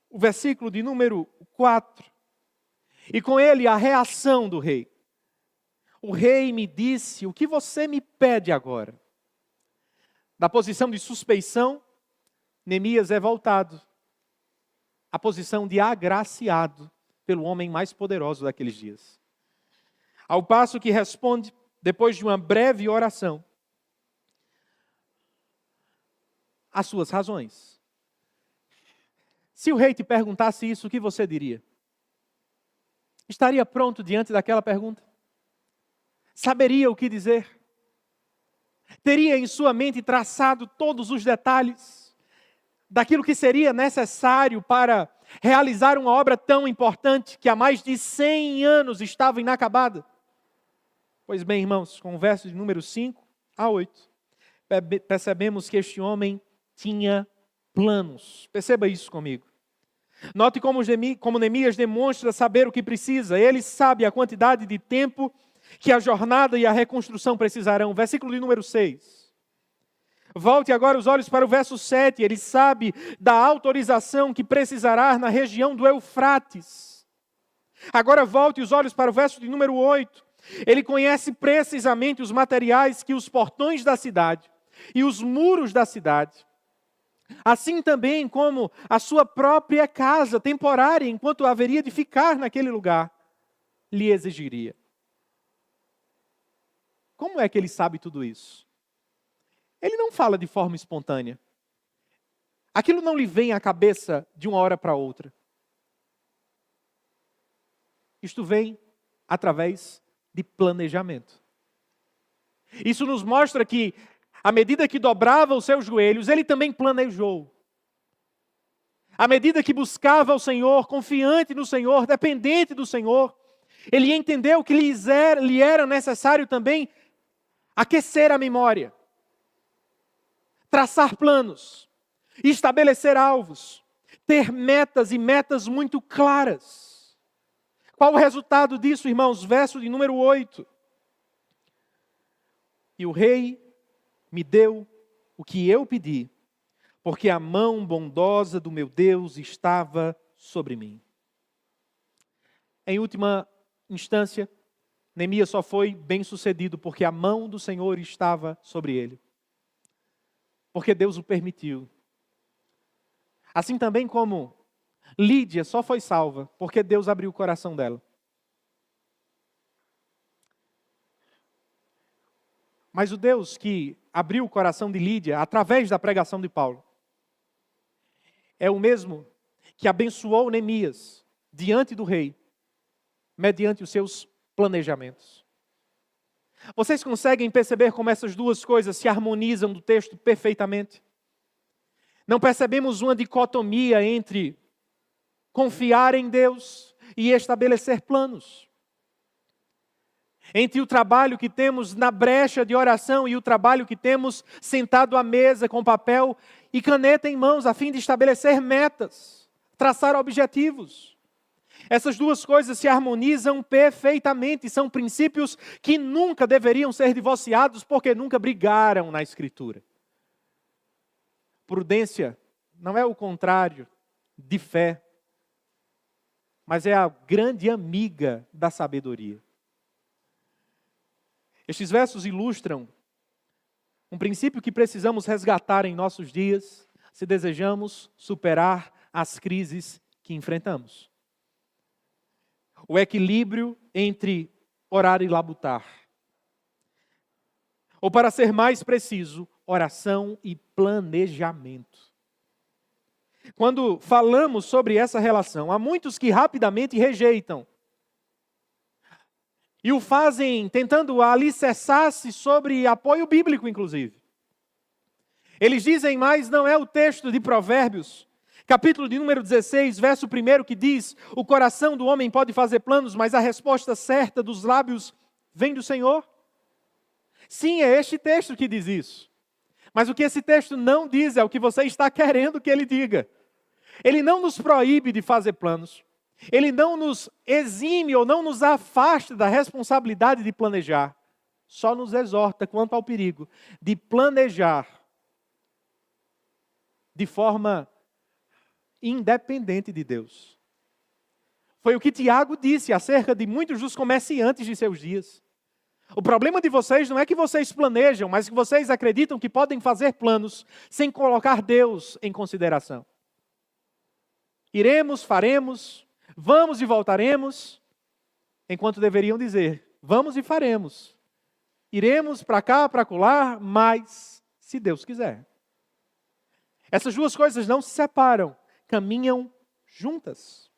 o versículo de número 4. E com ele a reação do rei. O rei me disse: o que você me pede agora? Da posição de suspeição, Neemias é voltado à posição de agraciado pelo homem mais poderoso daqueles dias. Ao passo que responde, depois de uma breve oração, as suas razões. Se o rei te perguntasse isso, o que você diria? Estaria pronto diante daquela pergunta? Saberia o que dizer? Teria em sua mente traçado todos os detalhes daquilo que seria necessário para realizar uma obra tão importante que há mais de 100 anos estava inacabada? Pois bem, irmãos, com o verso de número 5 a 8, percebemos que este homem tinha planos. Perceba isso comigo. Note como Neemias demonstra saber o que precisa. Ele sabe a quantidade de tempo que a jornada e a reconstrução precisarão. Versículo de número 6. Volte agora os olhos para o verso 7. Ele sabe da autorização que precisará na região do Eufrates. Agora volte os olhos para o verso de número 8. Ele conhece precisamente os materiais que os portões da cidade e os muros da cidade, assim também como a sua própria casa temporária, enquanto haveria de ficar naquele lugar, lhe exigiria. Como é que ele sabe tudo isso? Ele não fala de forma espontânea. Aquilo não lhe vem à cabeça de uma hora para outra. Isto vem através de planejamento. Isso nos mostra que, à medida que dobrava os seus joelhos, ele também planejou. À medida que buscava o Senhor, confiante no Senhor, dependente do Senhor, ele entendeu que lhe era necessário também aquecer a memória, traçar planos, estabelecer alvos, ter metas e metas muito claras. Qual o resultado disso, irmãos? Verso de número 8. E o rei me deu o que eu pedi, porque a mão bondosa do meu Deus estava sobre mim. Em última instância, Neemias só foi bem-sucedido porque a mão do Senhor estava sobre ele. Porque Deus o permitiu. Assim também como Lídia só foi salva porque Deus abriu o coração dela. Mas o Deus que abriu o coração de Lídia através da pregação de Paulo é o mesmo que abençoou Neemias diante do rei, mediante os seus planejamentos. Vocês conseguem perceber como essas duas coisas se harmonizam no texto perfeitamente? Não percebemos uma dicotomia entre confiar em Deus e estabelecer planos. Entre o trabalho que temos na brecha de oração e o trabalho que temos sentado à mesa com papel e caneta em mãos a fim de estabelecer metas, traçar objetivos. Essas duas coisas se harmonizam perfeitamente, são princípios que nunca deveriam ser divorciados porque nunca brigaram na Escritura. Prudência não é o contrário de fé, mas é a grande amiga da sabedoria. Estes versos ilustram um princípio que precisamos resgatar em nossos dias, se desejamos superar as crises que enfrentamos. O equilíbrio entre orar e labutar. Ou, para ser mais preciso, oração e planejamento. Quando falamos sobre essa relação, há muitos que rapidamente rejeitam. E o fazem tentando alicerçar-se sobre apoio bíblico, inclusive. Eles dizem, mas não é o texto de Provérbios, capítulo de número 16, verso 1, que diz: o coração do homem pode fazer planos, mas a resposta certa dos lábios vem do Senhor? Sim, é este texto que diz isso. Mas o que esse texto não diz é o que você está querendo que ele diga. Ele não nos proíbe de fazer planos. Ele não nos exime ou não nos afasta da responsabilidade de planejar. Só nos exorta quanto ao perigo de planejar de forma independente de Deus. Foi o que Tiago disse acerca de muitos dos comerciantes de seus dias. O problema de vocês não é que vocês planejam, mas que vocês acreditam que podem fazer planos sem colocar Deus em consideração. Iremos, faremos, vamos e voltaremos, enquanto deveriam dizer, vamos e faremos. Iremos para cá, para acolá, mas se Deus quiser. Essas duas coisas não se separam, caminham juntas.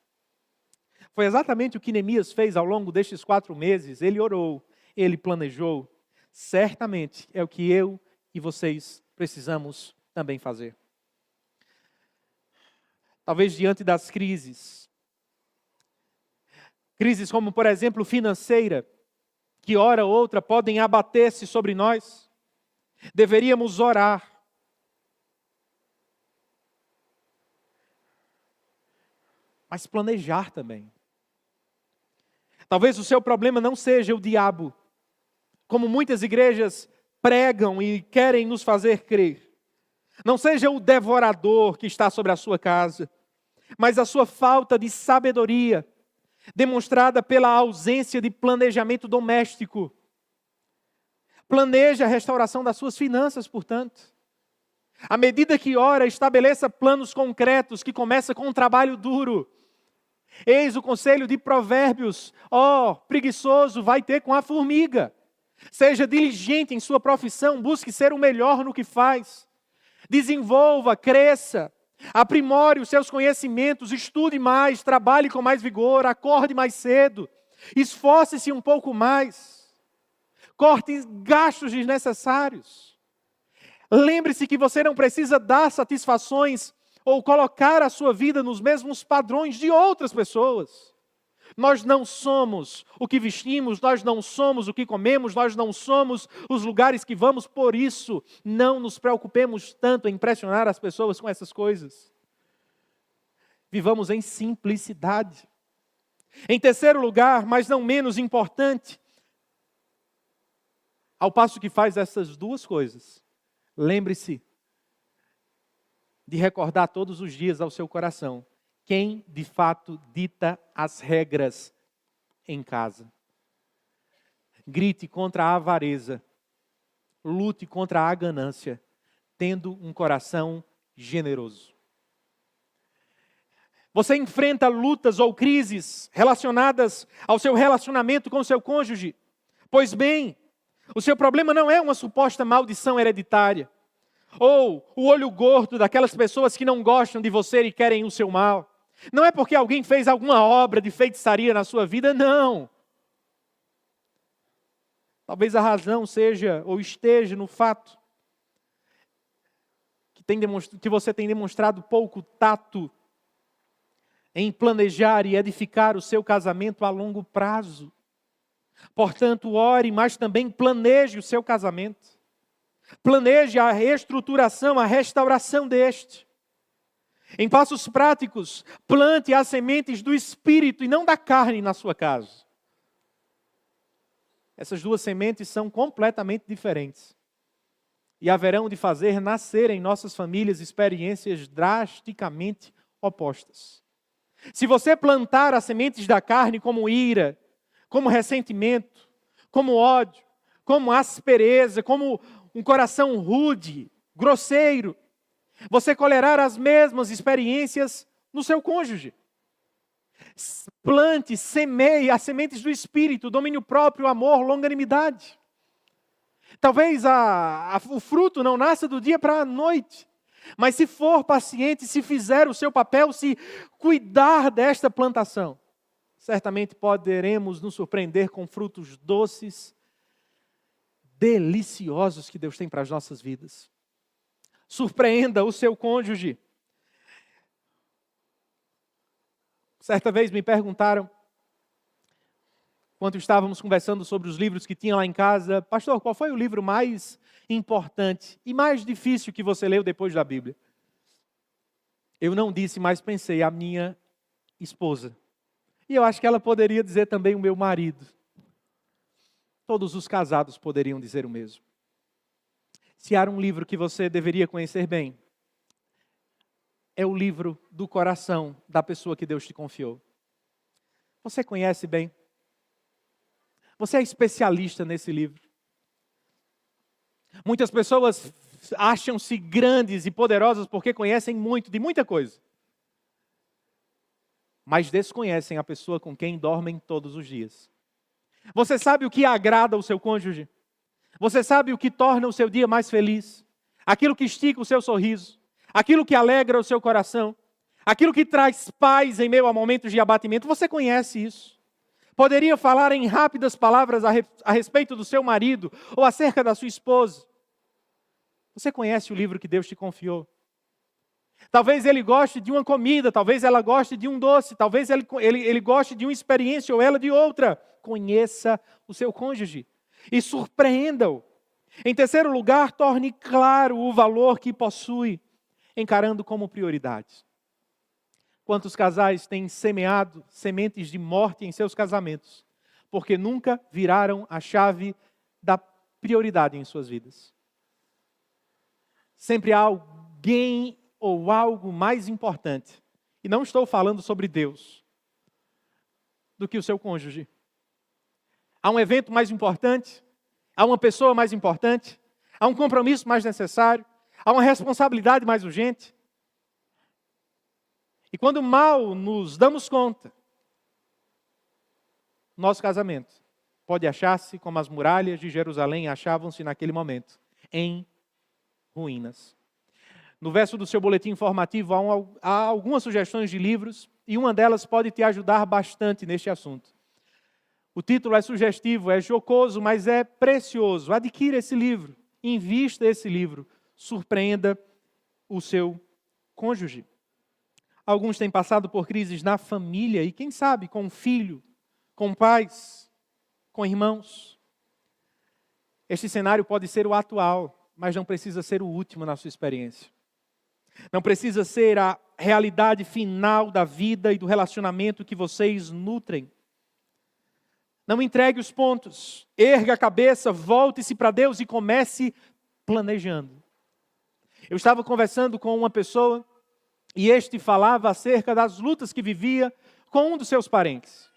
Foi exatamente o que Neemias fez ao longo destes 4 meses. Ele orou, ele planejou. Certamente é o que eu e vocês precisamos também fazer. Talvez diante das crises como, por exemplo, financeira, que hora ou outra podem abater-se sobre nós, deveríamos orar. Mas planejar também. Talvez o seu problema não seja o diabo, como muitas igrejas pregam e querem nos fazer crer. Não seja o devorador que está sobre a sua casa, mas a sua falta de sabedoria, demonstrada pela ausência de planejamento doméstico. Planeje a restauração das suas finanças, portanto. À medida que ora, estabeleça planos concretos que começam com um trabalho duro. Eis o conselho de Provérbios: preguiçoso vai ter com a formiga. Seja diligente em sua profissão, busque ser o melhor no que faz. Desenvolva, cresça, aprimore os seus conhecimentos, estude mais, trabalhe com mais vigor, acorde mais cedo, esforce-se um pouco mais, corte gastos desnecessários. Lembre-se que você não precisa dar satisfações ou colocar a sua vida nos mesmos padrões de outras pessoas. Nós não somos o que vestimos, nós não somos o que comemos, nós não somos os lugares que vamos, por isso não nos preocupemos tanto em impressionar as pessoas com essas coisas. Vivamos em simplicidade. Em terceiro lugar, mas não menos importante, ao passo que faz essas duas coisas, lembre-se de recordar todos os dias ao seu coração quem de fato dita as regras em casa. Grite contra a avareza, lute contra a ganância, tendo um coração generoso. Você enfrenta lutas ou crises relacionadas ao seu relacionamento com o seu cônjuge? Pois bem, o seu problema não é uma suposta maldição hereditária, ou o olho gordo daquelas pessoas que não gostam de você e querem o seu mal. Não é porque alguém fez alguma obra de feitiçaria na sua vida, não. Talvez a razão seja ou esteja no fato que você tem demonstrado pouco tato em planejar e edificar o seu casamento a longo prazo. Portanto, ore, mas também planeje o seu casamento. Planeje a reestruturação, a restauração deste. Em passos práticos, plante as sementes do Espírito e não da carne na sua casa. Essas duas sementes são completamente diferentes. E haverão de fazer nascer em nossas famílias experiências drasticamente opostas. Se você plantar as sementes da carne como ira, como ressentimento, como ódio, como aspereza, como um coração rude, grosseiro, você colherá as mesmas experiências no seu cônjuge. Plante, semeie as sementes do Espírito, domínio próprio, amor, longanimidade. Talvez o fruto não nasça do dia para a noite, mas se for paciente, se fizer o seu papel, se cuidar desta plantação, certamente poderemos nos surpreender com frutos doces, deliciosos que Deus tem para as nossas vidas. Surpreenda o seu cônjuge. Certa vez me perguntaram, quando estávamos conversando sobre os livros que tinha lá em casa, pastor, qual foi o livro mais importante e mais difícil que você leu depois da Bíblia? Eu não disse, mas pensei, a minha esposa. E eu acho que ela poderia dizer também o meu marido. Todos os casados poderiam dizer o mesmo. Se há um livro que você deveria conhecer bem, é o livro do coração da pessoa que Deus te confiou. Você conhece bem? Você é especialista nesse livro. Muitas pessoas acham-se grandes e poderosas porque conhecem muito de muita coisa. Mas desconhecem a pessoa com quem dormem todos os dias. Você sabe o que agrada o seu cônjuge? Você sabe o que torna o seu dia mais feliz? Aquilo que estica o seu sorriso? Aquilo que alegra o seu coração? Aquilo que traz paz em meio a momentos de abatimento? Você conhece isso? Poderia falar em rápidas palavras a respeito do seu marido ou acerca da sua esposa? Você conhece o livro que Deus te confiou? Talvez ele goste de uma comida, talvez ela goste de um doce, talvez ele goste de uma experiência ou ela de outra. Conheça o seu cônjuge e surpreenda-o. Em terceiro lugar, torne claro o valor que possui, encarando como prioridade. Quantos casais têm semeado sementes de morte em seus casamentos, porque nunca viraram a chave da prioridade em suas vidas? Sempre há alguém ou algo mais importante, e não estou falando sobre Deus, do que o seu cônjuge. Há um evento mais importante, há uma pessoa mais importante, há um compromisso mais necessário, há uma responsabilidade mais urgente. E quando mal nos damos conta, nosso casamento pode achar-se como as muralhas de Jerusalém achavam-se naquele momento, em ruínas. No verso do seu boletim informativo há algumas sugestões de livros e uma delas pode te ajudar bastante neste assunto. O título é sugestivo, é jocoso, mas é precioso. Adquira esse livro, invista esse livro, surpreenda o seu cônjuge. Alguns têm passado por crises na família e quem sabe com um filho, com pais, com irmãos. Este cenário pode ser o atual, mas não precisa ser o último na sua experiência. Não precisa ser a realidade final da vida e do relacionamento que vocês nutrem. Não entregue os pontos. Erga a cabeça, volte-se para Deus e comece planejando. Eu estava conversando com uma pessoa e este falava acerca das lutas que vivia com um dos seus parentes.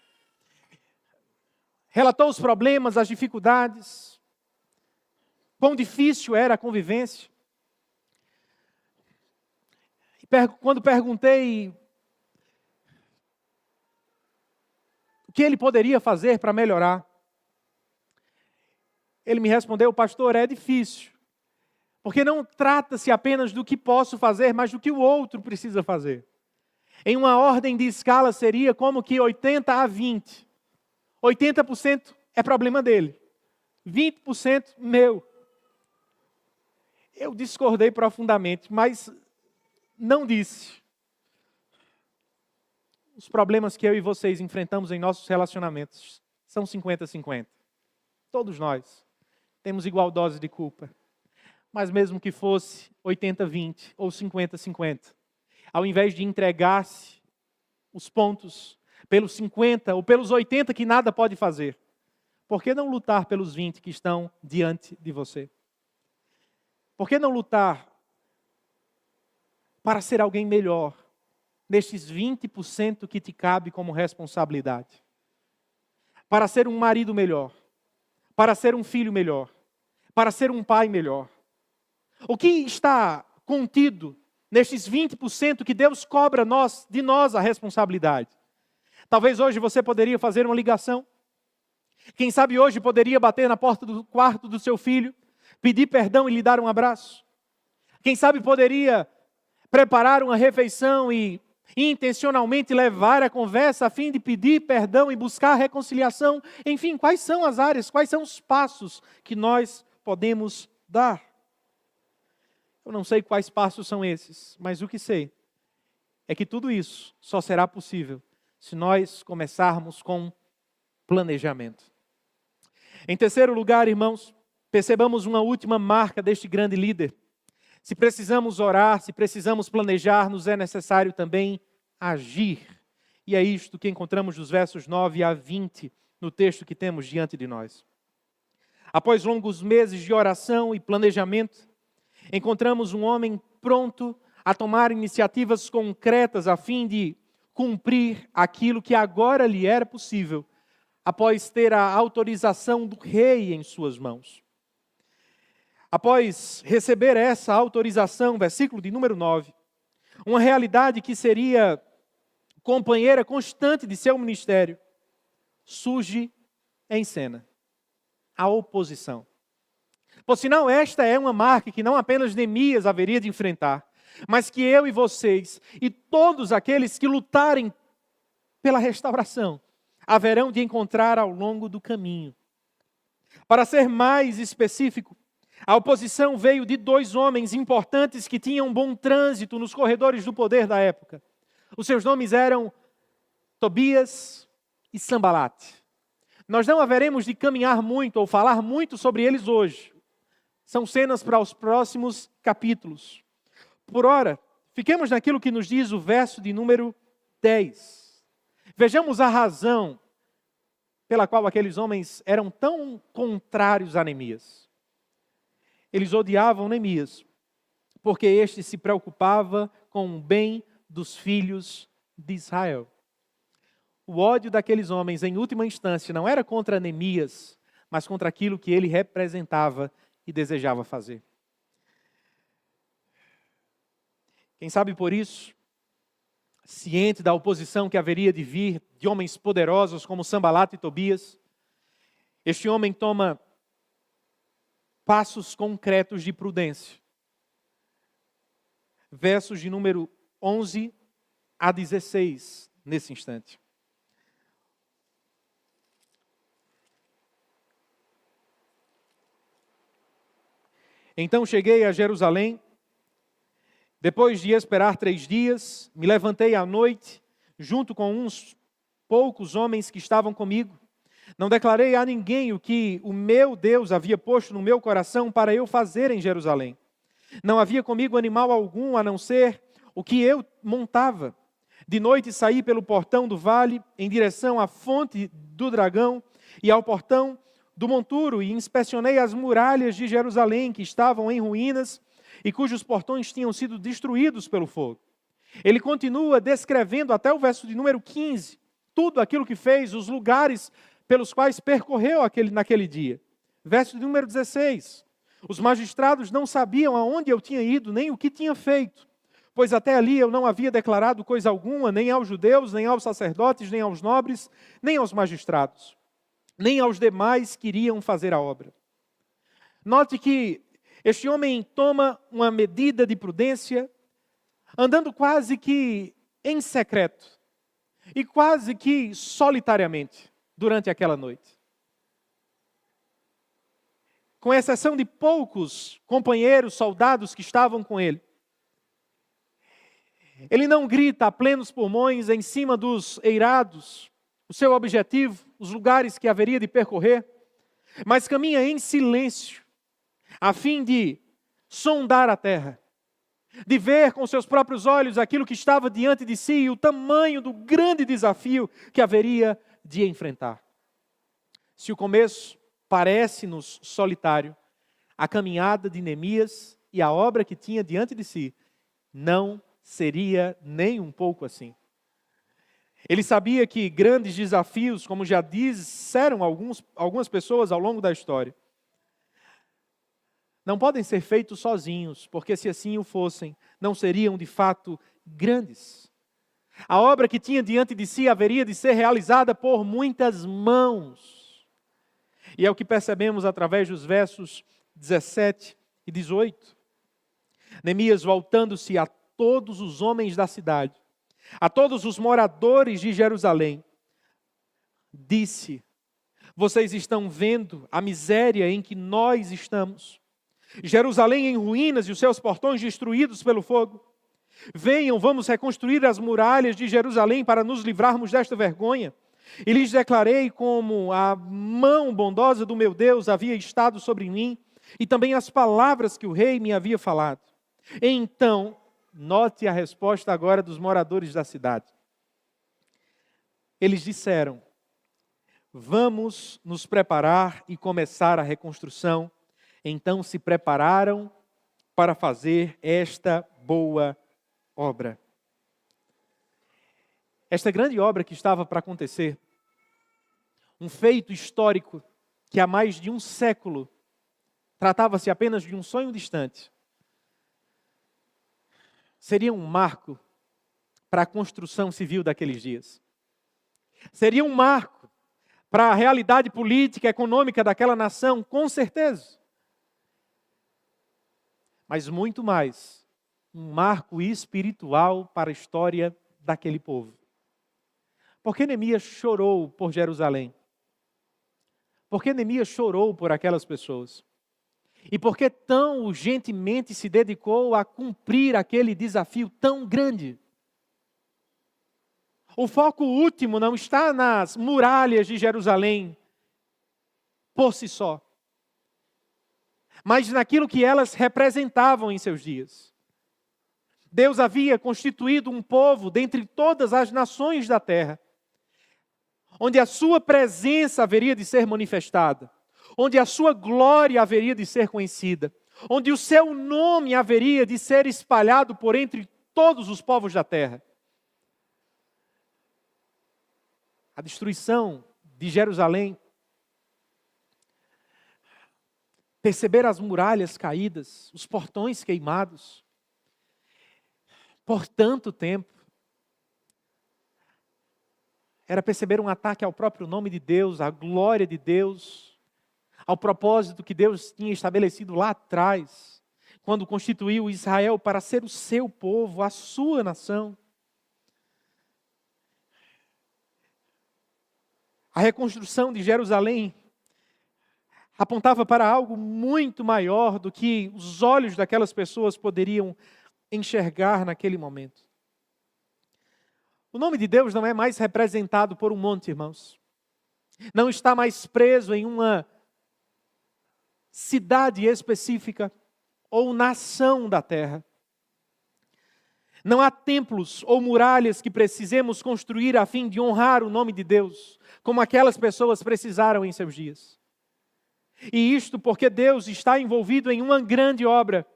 Relatou os problemas, as dificuldades, quão difícil era a convivência. Quando perguntei o que ele poderia fazer para melhorar, ele me respondeu: pastor, é difícil, porque não trata-se apenas do que posso fazer, mas do que o outro precisa fazer. Em uma ordem de escala seria como que 80-20. 80% é problema dele, 20% meu. Eu discordei profundamente, mas não disse. Os problemas que eu e vocês enfrentamos em nossos relacionamentos são 50-50. Todos nós temos igual dose de culpa. Mas mesmo que fosse 80-20 ou 50-50, ao invés de entregar-se os pontos pelos 50 ou pelos 80 que nada pode fazer, por que não lutar pelos 20 que estão diante de você? Por que não lutar para ser alguém melhor nestes 20% que te cabe como responsabilidade? Para ser um marido melhor, para ser um filho melhor, para ser um pai melhor. O que está contido nestes 20% que Deus cobra de nós a responsabilidade? Talvez hoje você poderia fazer uma ligação. Quem sabe hoje poderia bater na porta do quarto do seu filho, pedir perdão e lhe dar um abraço. Quem sabe poderia preparar uma refeição e intencionalmente levar a conversa a fim de pedir perdão e buscar reconciliação. Enfim, quais são as áreas, quais são os passos que nós podemos dar? Eu não sei quais passos são esses, mas o que sei é que tudo isso só será possível se nós começarmos com planejamento. Em terceiro lugar, irmãos, percebamos uma última marca deste grande líder. Se precisamos orar, se precisamos planejar, nos é necessário também agir. E é isto que encontramos dos versos 9 a 20 no texto que temos diante de nós. Após longos meses de oração e planejamento, encontramos um homem pronto a tomar iniciativas concretas a fim de cumprir aquilo que agora lhe era possível, após ter a autorização do rei em suas mãos. Após receber essa autorização, versículo de número 9, uma realidade que seria companheira constante de seu ministério, surge em cena: a oposição. Por sinal, esta é uma marca que não apenas Neemias haveria de enfrentar, mas que eu e vocês e todos aqueles que lutarem pela restauração haverão de encontrar ao longo do caminho. Para ser mais específico, a oposição veio de dois homens importantes que tinham bom trânsito nos corredores do poder da época. Os seus nomes eram Tobias e Sanbalate. Nós não haveremos de caminhar muito ou falar muito sobre eles hoje. São cenas para os próximos capítulos. Por ora, fiquemos naquilo que nos diz o verso de número 10. Vejamos a razão pela qual aqueles homens eram tão contrários a Neemias. Eles odiavam Neemias, porque este se preocupava com o bem dos filhos de Israel. O ódio daqueles homens, em última instância, não era contra Neemias, mas contra aquilo que ele representava e desejava fazer. Quem sabe por isso, ciente da oposição que haveria de vir de homens poderosos como Sanbalate e Tobias, este homem toma passos concretos de prudência. Versos de número 11 a 16, nesse instante. Então cheguei a Jerusalém. Depois de esperar 3 dias, me levantei à noite, junto com uns poucos homens que estavam comigo. Não declarei a ninguém o que o meu Deus havia posto no meu coração para eu fazer em Jerusalém. Não havia comigo animal algum, a não ser o que eu montava. De noite saí pelo portão do vale, em direção à fonte do dragão e ao portão do monturo, e inspecionei as muralhas de Jerusalém, que estavam em ruínas, e cujos portões tinham sido destruídos pelo fogo. Ele continua descrevendo até o verso de número 15, tudo aquilo que fez, os lugares pelos quais percorreu naquele dia. Verso de número 16, os magistrados não sabiam aonde eu tinha ido, nem o que tinha feito, pois até ali eu não havia declarado coisa alguma, nem aos judeus, nem aos sacerdotes, nem aos nobres, nem aos magistrados, nem aos demais que iriam fazer a obra. Note que este homem toma uma medida de prudência, andando quase que em secreto e quase que solitariamente durante aquela noite. Com exceção de poucos companheiros, soldados que estavam com ele. Ele não grita a plenos pulmões em cima dos eirados, o seu objetivo, os lugares que haveria de percorrer, mas caminha em silêncio, a fim de sondar a terra, de ver com seus próprios olhos aquilo que estava diante de si e o tamanho do grande desafio que haveria de enfrentar. Se o começo parece-nos solitário, a caminhada de Neemias e a obra que tinha diante de si não seria nem um pouco assim. Ele sabia que grandes desafios, como já disseram algumas pessoas ao longo da história, não podem ser feitos sozinhos, porque se assim o fossem, não seriam de fato grandes. A obra que tinha diante de si haveria de ser realizada por muitas mãos. E é o que percebemos através dos versos 17 e 18. Neemias, voltando-se a todos os homens da cidade, a todos os moradores de Jerusalém, disse: vocês estão vendo a miséria em que nós estamos. Jerusalém em ruínas e os seus portões destruídos pelo fogo. Venham, vamos reconstruir as muralhas de Jerusalém para nos livrarmos desta vergonha. E lhes declarei como a mão bondosa do meu Deus havia estado sobre mim, e também as palavras que o rei me havia falado. Então, note a resposta agora dos moradores da cidade. eles disseram: vamos nos preparar e começar a reconstrução. Então se prepararam para fazer esta boa obra. Esta grande obra que estava para acontecer, um feito histórico que há mais de um século tratava-se apenas de um sonho distante, seria um marco para a construção civil daqueles dias. Seria um marco para a realidade política e econômica daquela nação, com certeza. Mas muito mais, um marco espiritual para a história daquele povo. Porque Neemias chorou por Jerusalém? Porque Neemias chorou por aquelas pessoas? E porque tão urgentemente se dedicou a cumprir aquele desafio tão grande? O foco último não está nas muralhas de Jerusalém por si só, mas naquilo que elas representavam em seus dias. Deus havia constituído um povo dentre todas as nações da terra, onde a sua presença haveria de ser manifestada, onde a sua glória haveria de ser conhecida, onde o seu nome haveria de ser espalhado por entre todos os povos da terra. A destruição de Jerusalém, perceber as muralhas caídas, os portões queimados, por tanto tempo, era perceber um ataque ao próprio nome de Deus, à glória de Deus, ao propósito que Deus tinha estabelecido lá atrás, quando constituiu Israel para ser o seu povo, a sua nação. A reconstrução de Jerusalém apontava para algo muito maior do que os olhos daquelas pessoas poderiam enxergar naquele momento. O nome de Deus não é mais representado por um monte, irmãos. Não está mais preso em uma cidade específica ou nação da terra. Não há templos ou muralhas que precisemos construir a fim de honrar o nome de Deus, como aquelas pessoas precisaram em seus dias. E isto porque Deus está envolvido em uma grande obra,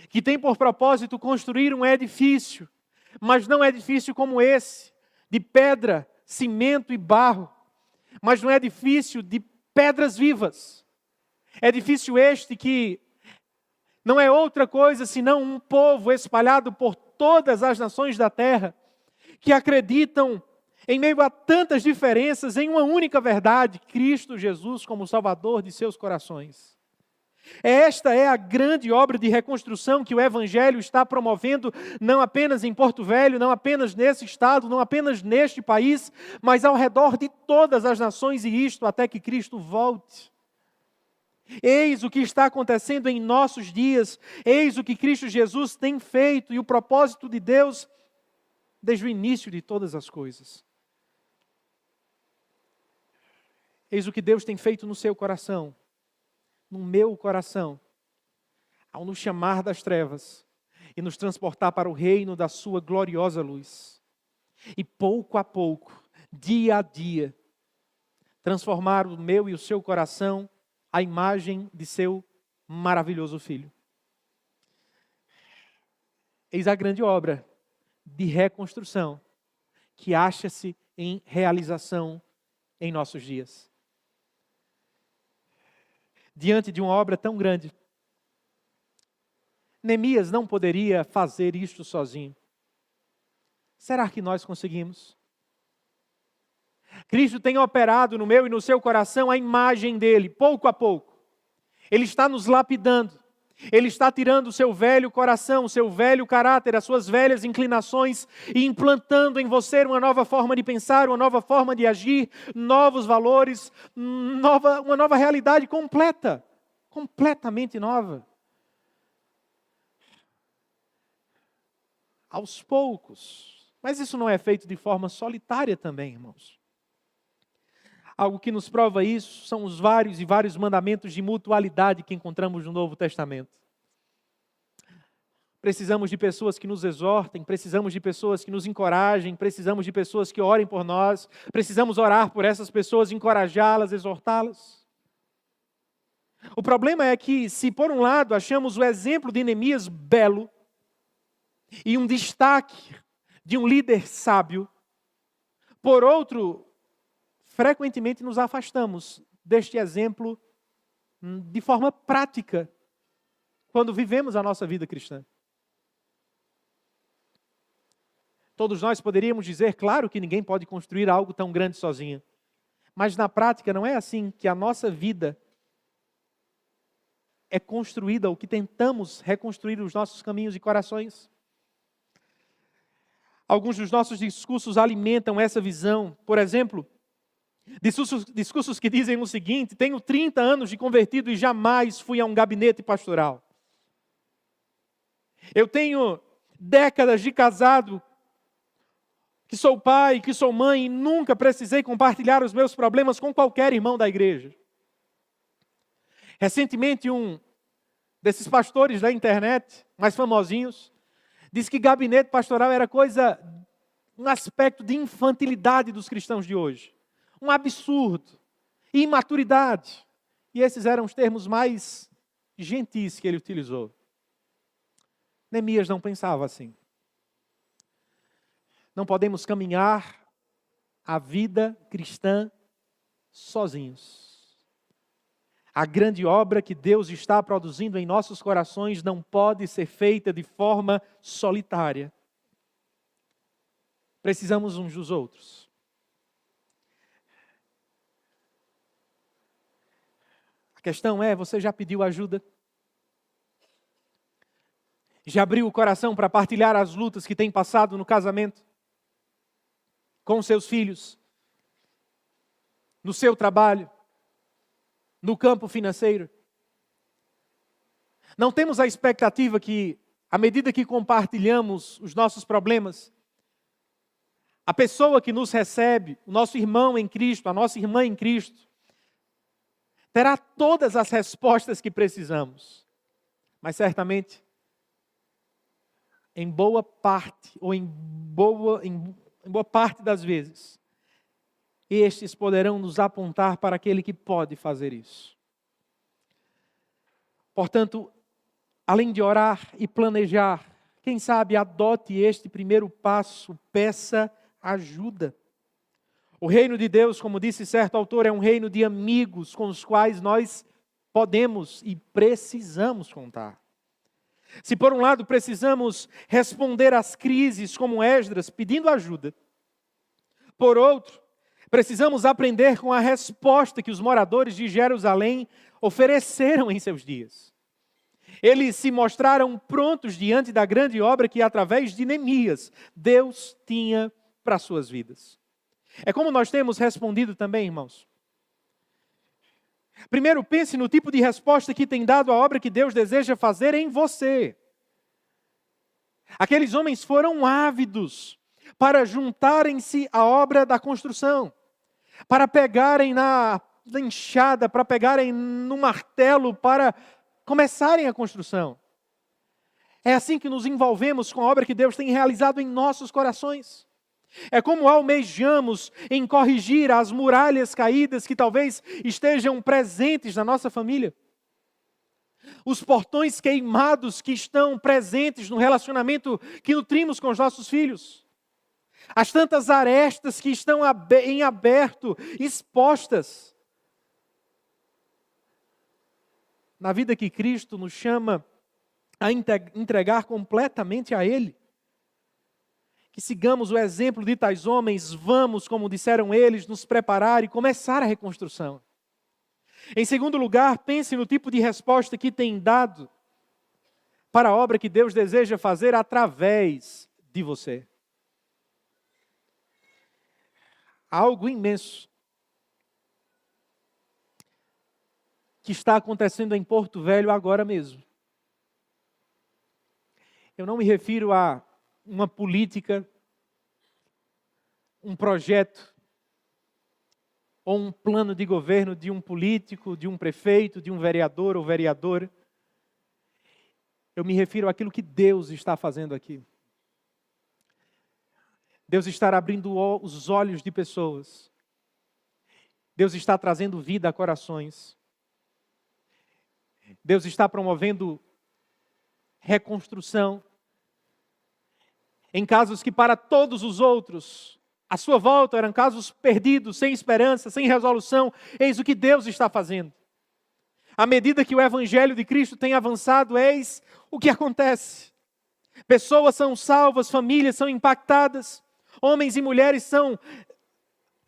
que tem por propósito construir um edifício, mas não é edifício como esse, de pedra, cimento e barro, mas um edifício de pedras vivas. Edifício este que não é outra coisa senão um povo espalhado por todas as nações da terra, que acreditam, em meio a tantas diferenças, em uma única verdade: Cristo Jesus como Salvador de seus corações. Esta é a grande obra de reconstrução que o Evangelho está promovendo, não apenas em Porto Velho, não apenas nesse estado, não apenas neste país, mas ao redor de todas as nações, e isto até que Cristo volte. Eis o que está acontecendo em nossos dias, eis o que Cristo Jesus tem feito e o propósito de Deus desde o início de todas as coisas. Eis o que Deus tem feito no seu coração, no meu coração, ao nos chamar das trevas e nos transportar para o reino da sua gloriosa luz. E pouco a pouco, dia a dia, transformar o meu e o seu coração à imagem de seu maravilhoso Filho. Eis a grande obra de reconstrução que acha-se em realização em nossos dias. Diante de uma obra tão grande, Neemias não poderia fazer isto sozinho. Será que nós conseguimos? Cristo tem operado no meu e no seu coração a imagem dele, pouco a pouco. Ele está nos lapidando. Ele está tirando o seu velho coração, o seu velho caráter, as suas velhas inclinações e implantando em você uma nova forma de pensar, uma nova forma de agir, novos valores, uma nova realidade completa, completamente nova. Aos poucos. Mas isso não é feito de forma solitária também, irmãos. Algo que nos prova isso são os vários e vários mandamentos de mutualidade que encontramos no Novo Testamento. Precisamos de pessoas que nos exortem, precisamos de pessoas que nos encorajem, precisamos de pessoas que orem por nós, precisamos orar por essas pessoas, encorajá-las, exortá-las. O problema é que, se por um lado achamos o exemplo de Neemias belo e um destaque de um líder sábio, por outro, frequentemente nos afastamos deste exemplo de forma prática, quando vivemos a nossa vida cristã. Todos nós poderíamos dizer, claro que ninguém pode construir algo tão grande sozinho. Mas na prática não é assim que a nossa vida é construída, ou que tentamos reconstruir os nossos caminhos e corações. Alguns dos nossos discursos alimentam essa visão. Por exemplo, discursos que dizem o seguinte: tenho 30 anos de convertido e jamais fui a um gabinete pastoral. Eu tenho décadas de casado, que sou pai, que sou mãe, e nunca precisei compartilhar os meus problemas com qualquer irmão da igreja. Recentemente, um desses pastores da internet, mais famosinhos, disse que gabinete pastoral era um aspecto de infantilidade dos cristãos de hoje. Um absurdo, imaturidade. E esses eram os termos mais gentis que ele utilizou. Neemias não pensava assim. Não podemos caminhar a vida cristã sozinhos. A grande obra que Deus está produzindo em nossos corações não pode ser feita de forma solitária. Precisamos uns dos outros. A questão é, você já pediu ajuda? Já abriu o coração para partilhar as lutas que tem passado no casamento? Com seus filhos? No seu trabalho? No campo financeiro? Não temos a expectativa que, à medida que compartilhamos os nossos problemas, a pessoa que nos recebe, o nosso irmão em Cristo, a nossa irmã em Cristo, terá todas as respostas que precisamos. Mas certamente, em boa parte, ou em boa parte das vezes, estes poderão nos apontar para aquele que pode fazer isso. Portanto, além de orar e planejar, quem sabe adote este primeiro passo, peça ajuda. O reino de Deus, como disse certo autor, é um reino de amigos com os quais nós podemos e precisamos contar. Se por um lado precisamos responder às crises como Esdras, pedindo ajuda, por outro, precisamos aprender com a resposta que os moradores de Jerusalém ofereceram em seus dias. Eles se mostraram prontos diante da grande obra que, através de Neemias, Deus tinha para as suas vidas. É como nós temos respondido também, irmãos. Primeiro, pense no tipo de resposta que tem dado a obra que Deus deseja fazer em você. Aqueles homens foram ávidos para juntarem-se à obra da construção, para pegarem na enxada, para pegarem no martelo, para começarem a construção. É assim que nos envolvemos com a obra que Deus tem realizado em nossos corações. É como almejamos em corrigir as muralhas caídas que talvez estejam presentes na nossa família. Os portões queimados que estão presentes no relacionamento que nutrimos com os nossos filhos. As tantas arestas que estão em aberto, expostas. Na vida que Cristo nos chama a entregar completamente a Ele. Que sigamos o exemplo de tais homens, vamos, como disseram eles, nos preparar e começar a reconstrução. Em segundo lugar, pense no tipo de resposta que tem dado para a obra que Deus deseja fazer através de você. Algo imenso que está acontecendo em Porto Velho agora mesmo. Eu não me refiro a uma política, um projeto, ou um plano de governo de um político, de um prefeito, de um vereador ou vereadora. Eu me refiro àquilo que Deus está fazendo aqui. Deus está abrindo os olhos de pessoas. Deus está trazendo vida a corações. Deus está promovendo reconstrução em casos que para todos os outros, à sua volta, eram casos perdidos, sem esperança, sem resolução. Eis o que Deus está fazendo. À medida que o Evangelho de Cristo tem avançado, eis o que acontece. Pessoas são salvas, famílias são impactadas, homens e mulheres são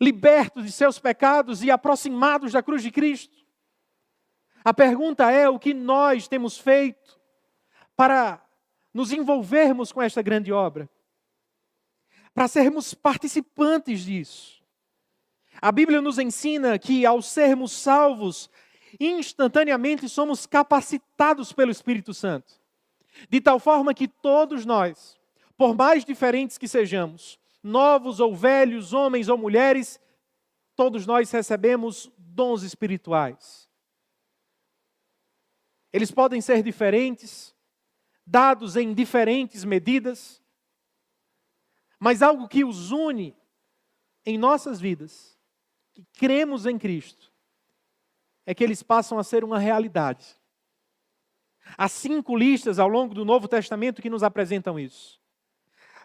libertos de seus pecados e aproximados da cruz de Cristo. A pergunta é: o que nós temos feito para nos envolvermos com esta grande obra? Para sermos participantes disso. A Bíblia nos ensina que ao sermos salvos, instantaneamente somos capacitados pelo Espírito Santo. De tal forma que todos nós, por mais diferentes que sejamos, novos ou velhos, homens ou mulheres, todos nós recebemos dons espirituais. Eles podem ser diferentes, dados em diferentes medidas, mas algo que os une em nossas vidas, que cremos em Cristo, é que eles passam a ser uma realidade. Há 5 listas ao longo do Novo Testamento que nos apresentam isso.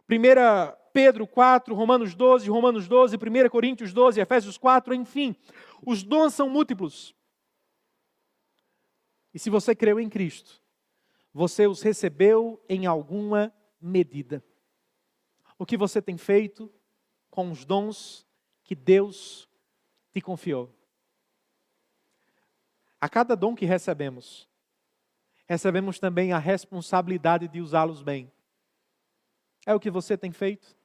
1 Pedro 4, Romanos 12, 1 Coríntios 12, Efésios 4, enfim. Os dons são múltiplos. E se você creu em Cristo, você os recebeu em alguma medida. O que você tem feito com os dons que Deus te confiou? A cada dom que recebemos, recebemos também a responsabilidade de usá-los bem. É o que você tem feito?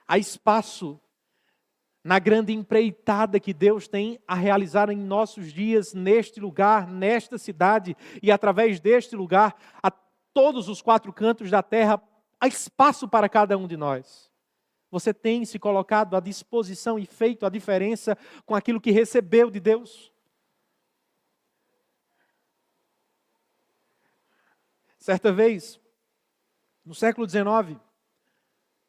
Há espaço na grande empreitada que Deus tem a realizar em nossos dias, neste lugar, nesta cidade, e através deste lugar, a todos os 4 cantos da terra, há espaço para cada um de nós. Você tem se colocado à disposição e feito a diferença com aquilo que recebeu de Deus? Certa vez, no século XIX,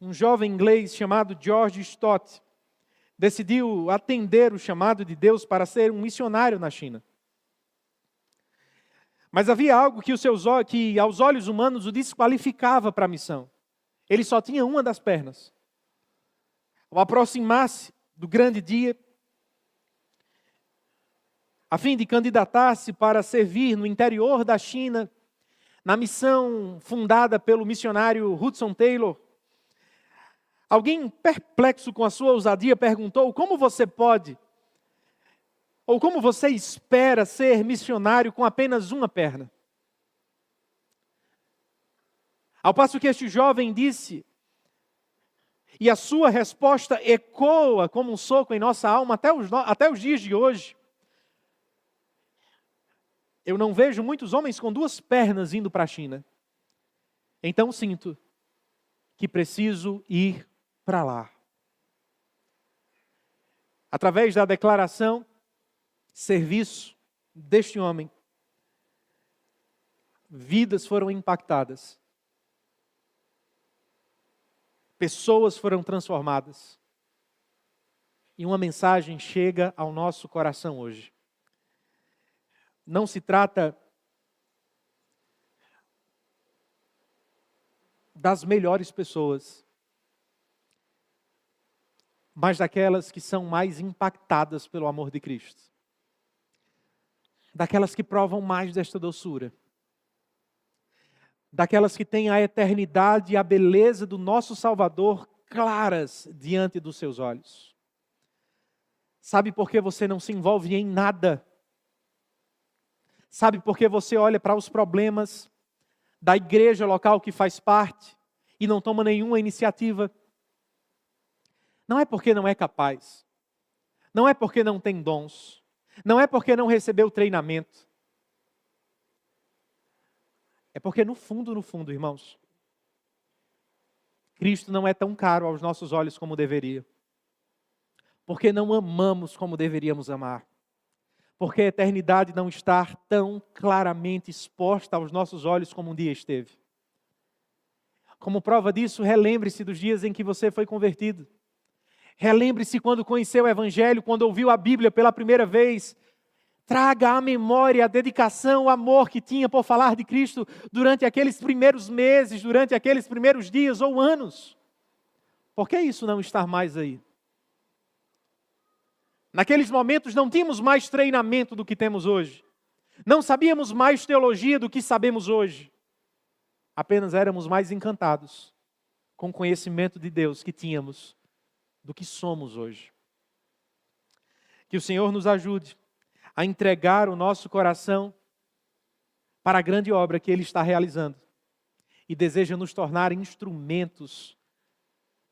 um jovem inglês chamado George Stott decidiu atender o chamado de Deus para ser um missionário na China. Mas havia algo que aos olhos humanos o desqualificava para a missão. Ele só tinha uma das pernas. Ao aproximar-se do grande dia, a fim de candidatar-se para servir no interior da China, na missão fundada pelo missionário Hudson Taylor, alguém perplexo com a sua ousadia perguntou: como você pode, ou como você espera ser missionário com apenas uma perna? Ao passo que este jovem disse, e a sua resposta ecoa como um soco em nossa alma até os dias de hoje: eu não vejo muitos homens com 2 pernas indo para a China. Então sinto que preciso ir para lá. Através da declaração, serviço deste homem, vidas foram impactadas. Pessoas foram transformadas. E uma mensagem chega ao nosso coração hoje. Não se trata das melhores pessoas, mas daquelas que são mais impactadas pelo amor de Cristo. Daquelas que provam mais desta doçura. Daquelas que têm a eternidade e a beleza do nosso Salvador claras diante dos seus olhos. Sabe por que você não se envolve em nada? Sabe por que você olha para os problemas da igreja local que faz parte e não toma nenhuma iniciativa? Não é porque não é capaz. Não é porque não tem dons. Não é porque não recebeu treinamento. É porque no fundo, irmãos, Cristo não é tão caro aos nossos olhos como deveria. Porque não amamos como deveríamos amar. porque a eternidade não está tão claramente exposta aos nossos olhos como um dia esteve. Como prova disso, relembre-se dos dias em que você foi convertido. Relembre-se quando conheceu o Evangelho, quando ouviu a Bíblia pela primeira vez. Traga à memória a dedicação, o amor que tinha por falar de Cristo durante aqueles primeiros meses, durante aqueles primeiros dias ou anos. Por que isso não está mais aí? Naqueles momentos não tínhamos mais treinamento do que temos hoje. Não sabíamos mais teologia do que sabemos hoje. Apenas éramos mais encantados com o conhecimento de Deus que tínhamos do que somos hoje. Que o Senhor nos ajude a entregar o nosso coração para a grande obra que Ele está realizando e deseja nos tornar instrumentos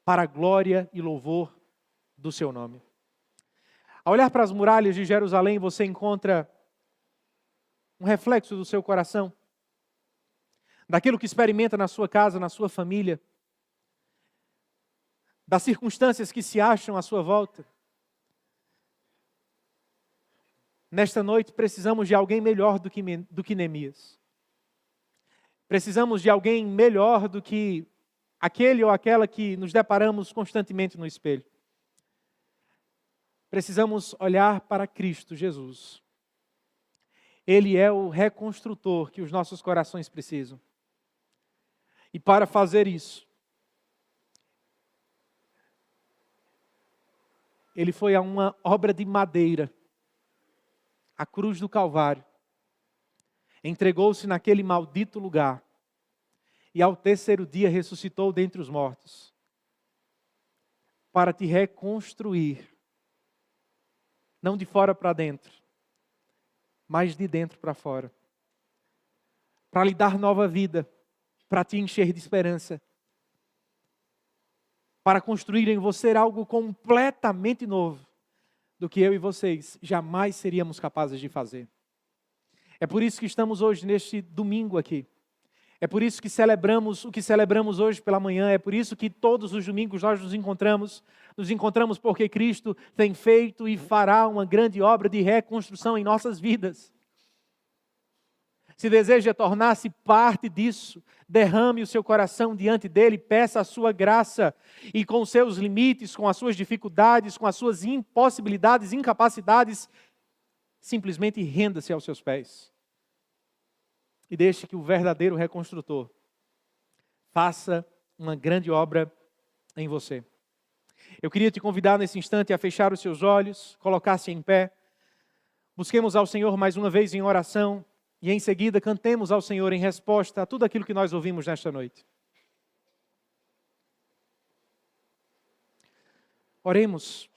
para a glória e louvor do Seu nome. Ao olhar para as muralhas de Jerusalém, você encontra um reflexo do seu coração, daquilo que experimenta na sua casa, na sua família, das circunstâncias que se acham à sua volta. Nesta noite precisamos de alguém melhor do que Neemias. Precisamos de alguém melhor do que aquele ou aquela que nos deparamos constantemente no espelho. Precisamos olhar para Cristo Jesus. Ele é o reconstrutor que os nossos corações precisam. E para fazer isso, Ele foi a uma obra de madeira, a cruz do Calvário. Entregou-se naquele maldito lugar. E ao terceiro dia ressuscitou dentre os mortos. Para te reconstruir. Não de fora para dentro, mas de dentro para fora. Para lhe dar nova vida. Para te encher de esperança. Para construir em você algo completamente novo do que eu e vocês jamais seríamos capazes de fazer. É por isso que estamos hoje neste domingo aqui. É por isso que celebramos o que celebramos hoje pela manhã. É por isso que todos os domingos nós nos encontramos. Nos encontramos porque Cristo tem feito e fará uma grande obra de reconstrução em nossas vidas. Se deseja tornar-se parte disso, derrame o seu coração diante dele, peça a sua graça e com seus limites, com as suas dificuldades, com as suas impossibilidades, incapacidades, simplesmente renda-se aos seus pés. E deixe que o verdadeiro reconstrutor faça uma grande obra em você. Eu queria te convidar nesse instante a fechar os seus olhos, colocar-se em pé. Busquemos ao Senhor mais uma vez em oração. E em seguida cantemos ao Senhor em resposta a tudo aquilo que nós ouvimos nesta noite. Oremos.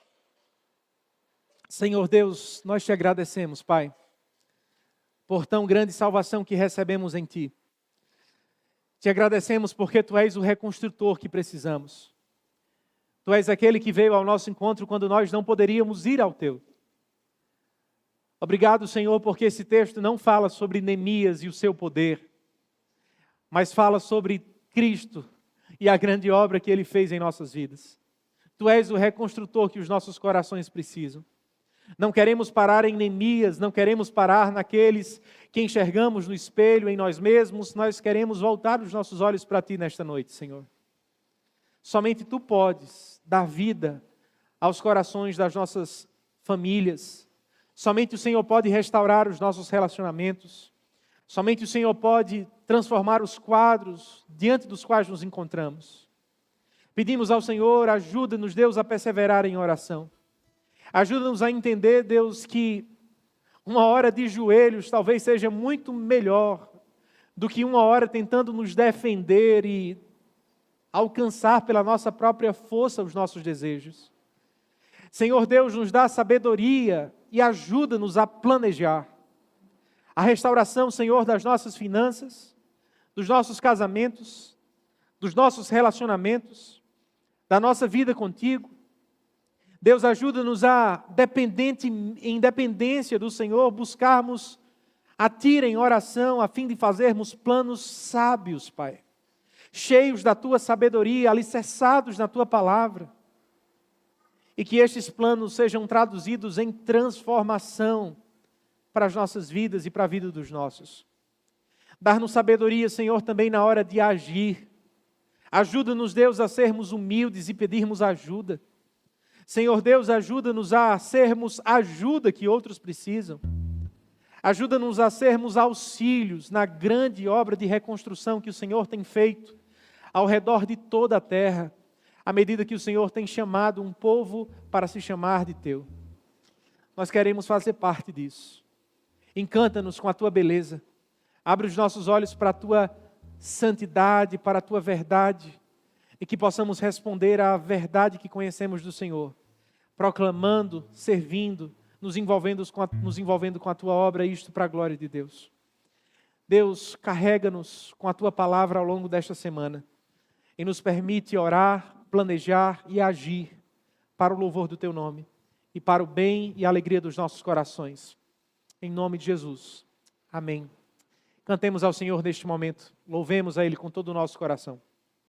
Senhor Deus, nós te agradecemos, Pai, por tão grande salvação que recebemos em Ti. Te agradecemos porque Tu és o reconstrutor que precisamos. Tu és aquele que veio ao nosso encontro quando nós não poderíamos ir ao Teu. Obrigado, Senhor, porque esse texto não fala sobre Neemias e o seu poder, mas fala sobre Cristo e a grande obra que Ele fez em nossas vidas. Tu és o reconstrutor que os nossos corações precisam. Não queremos parar em Neemias, não queremos parar naqueles que enxergamos no espelho, em nós mesmos. Nós queremos voltar os nossos olhos para Ti nesta noite, Senhor. Somente Tu podes dar vida aos corações das nossas famílias. Somente o Senhor pode restaurar os nossos relacionamentos. Somente o Senhor pode transformar os quadros diante dos quais nos encontramos. Pedimos ao Senhor, ajuda-nos, Deus, a perseverar em oração. Ajuda-nos a entender, Deus, que uma hora de joelhos talvez seja muito melhor do que uma hora tentando nos defender e alcançar pela nossa própria força os nossos desejos. Senhor Deus, nos dá sabedoria e ajuda-nos a planejar a restauração, Senhor, das nossas finanças, dos nossos casamentos, dos nossos relacionamentos, da nossa vida contigo. Deus, ajuda-nos a, em dependência do Senhor, buscarmos a Ti em oração, a fim de fazermos planos sábios, Pai, cheios da Tua sabedoria, alicerçados na Tua palavra. E que estes planos sejam traduzidos em transformação para as nossas vidas e para a vida dos nossos. Dar-nos sabedoria, Senhor, também na hora de agir. Ajuda-nos, Deus, a sermos humildes e pedirmos ajuda. Senhor Deus, ajuda-nos a sermos a ajuda que outros precisam. Ajuda-nos a sermos auxílios na grande obra de reconstrução que o Senhor tem feito ao redor de toda a terra, à medida que o Senhor tem chamado um povo para se chamar de teu. Nós queremos fazer parte disso. Encanta-nos com a tua beleza. Abre os nossos olhos para a tua santidade, para a tua verdade, e que possamos responder à verdade que conhecemos do Senhor, proclamando, servindo, nos envolvendo com a tua obra, isto para a glória de Deus. Deus, carrega-nos com a tua palavra ao longo desta semana e nos permite orar, planejar e agir para o louvor do teu nome e para o bem e a alegria dos nossos corações. Em nome de Jesus. Amém. Cantemos ao Senhor neste momento. Louvemos a Ele com todo o nosso coração.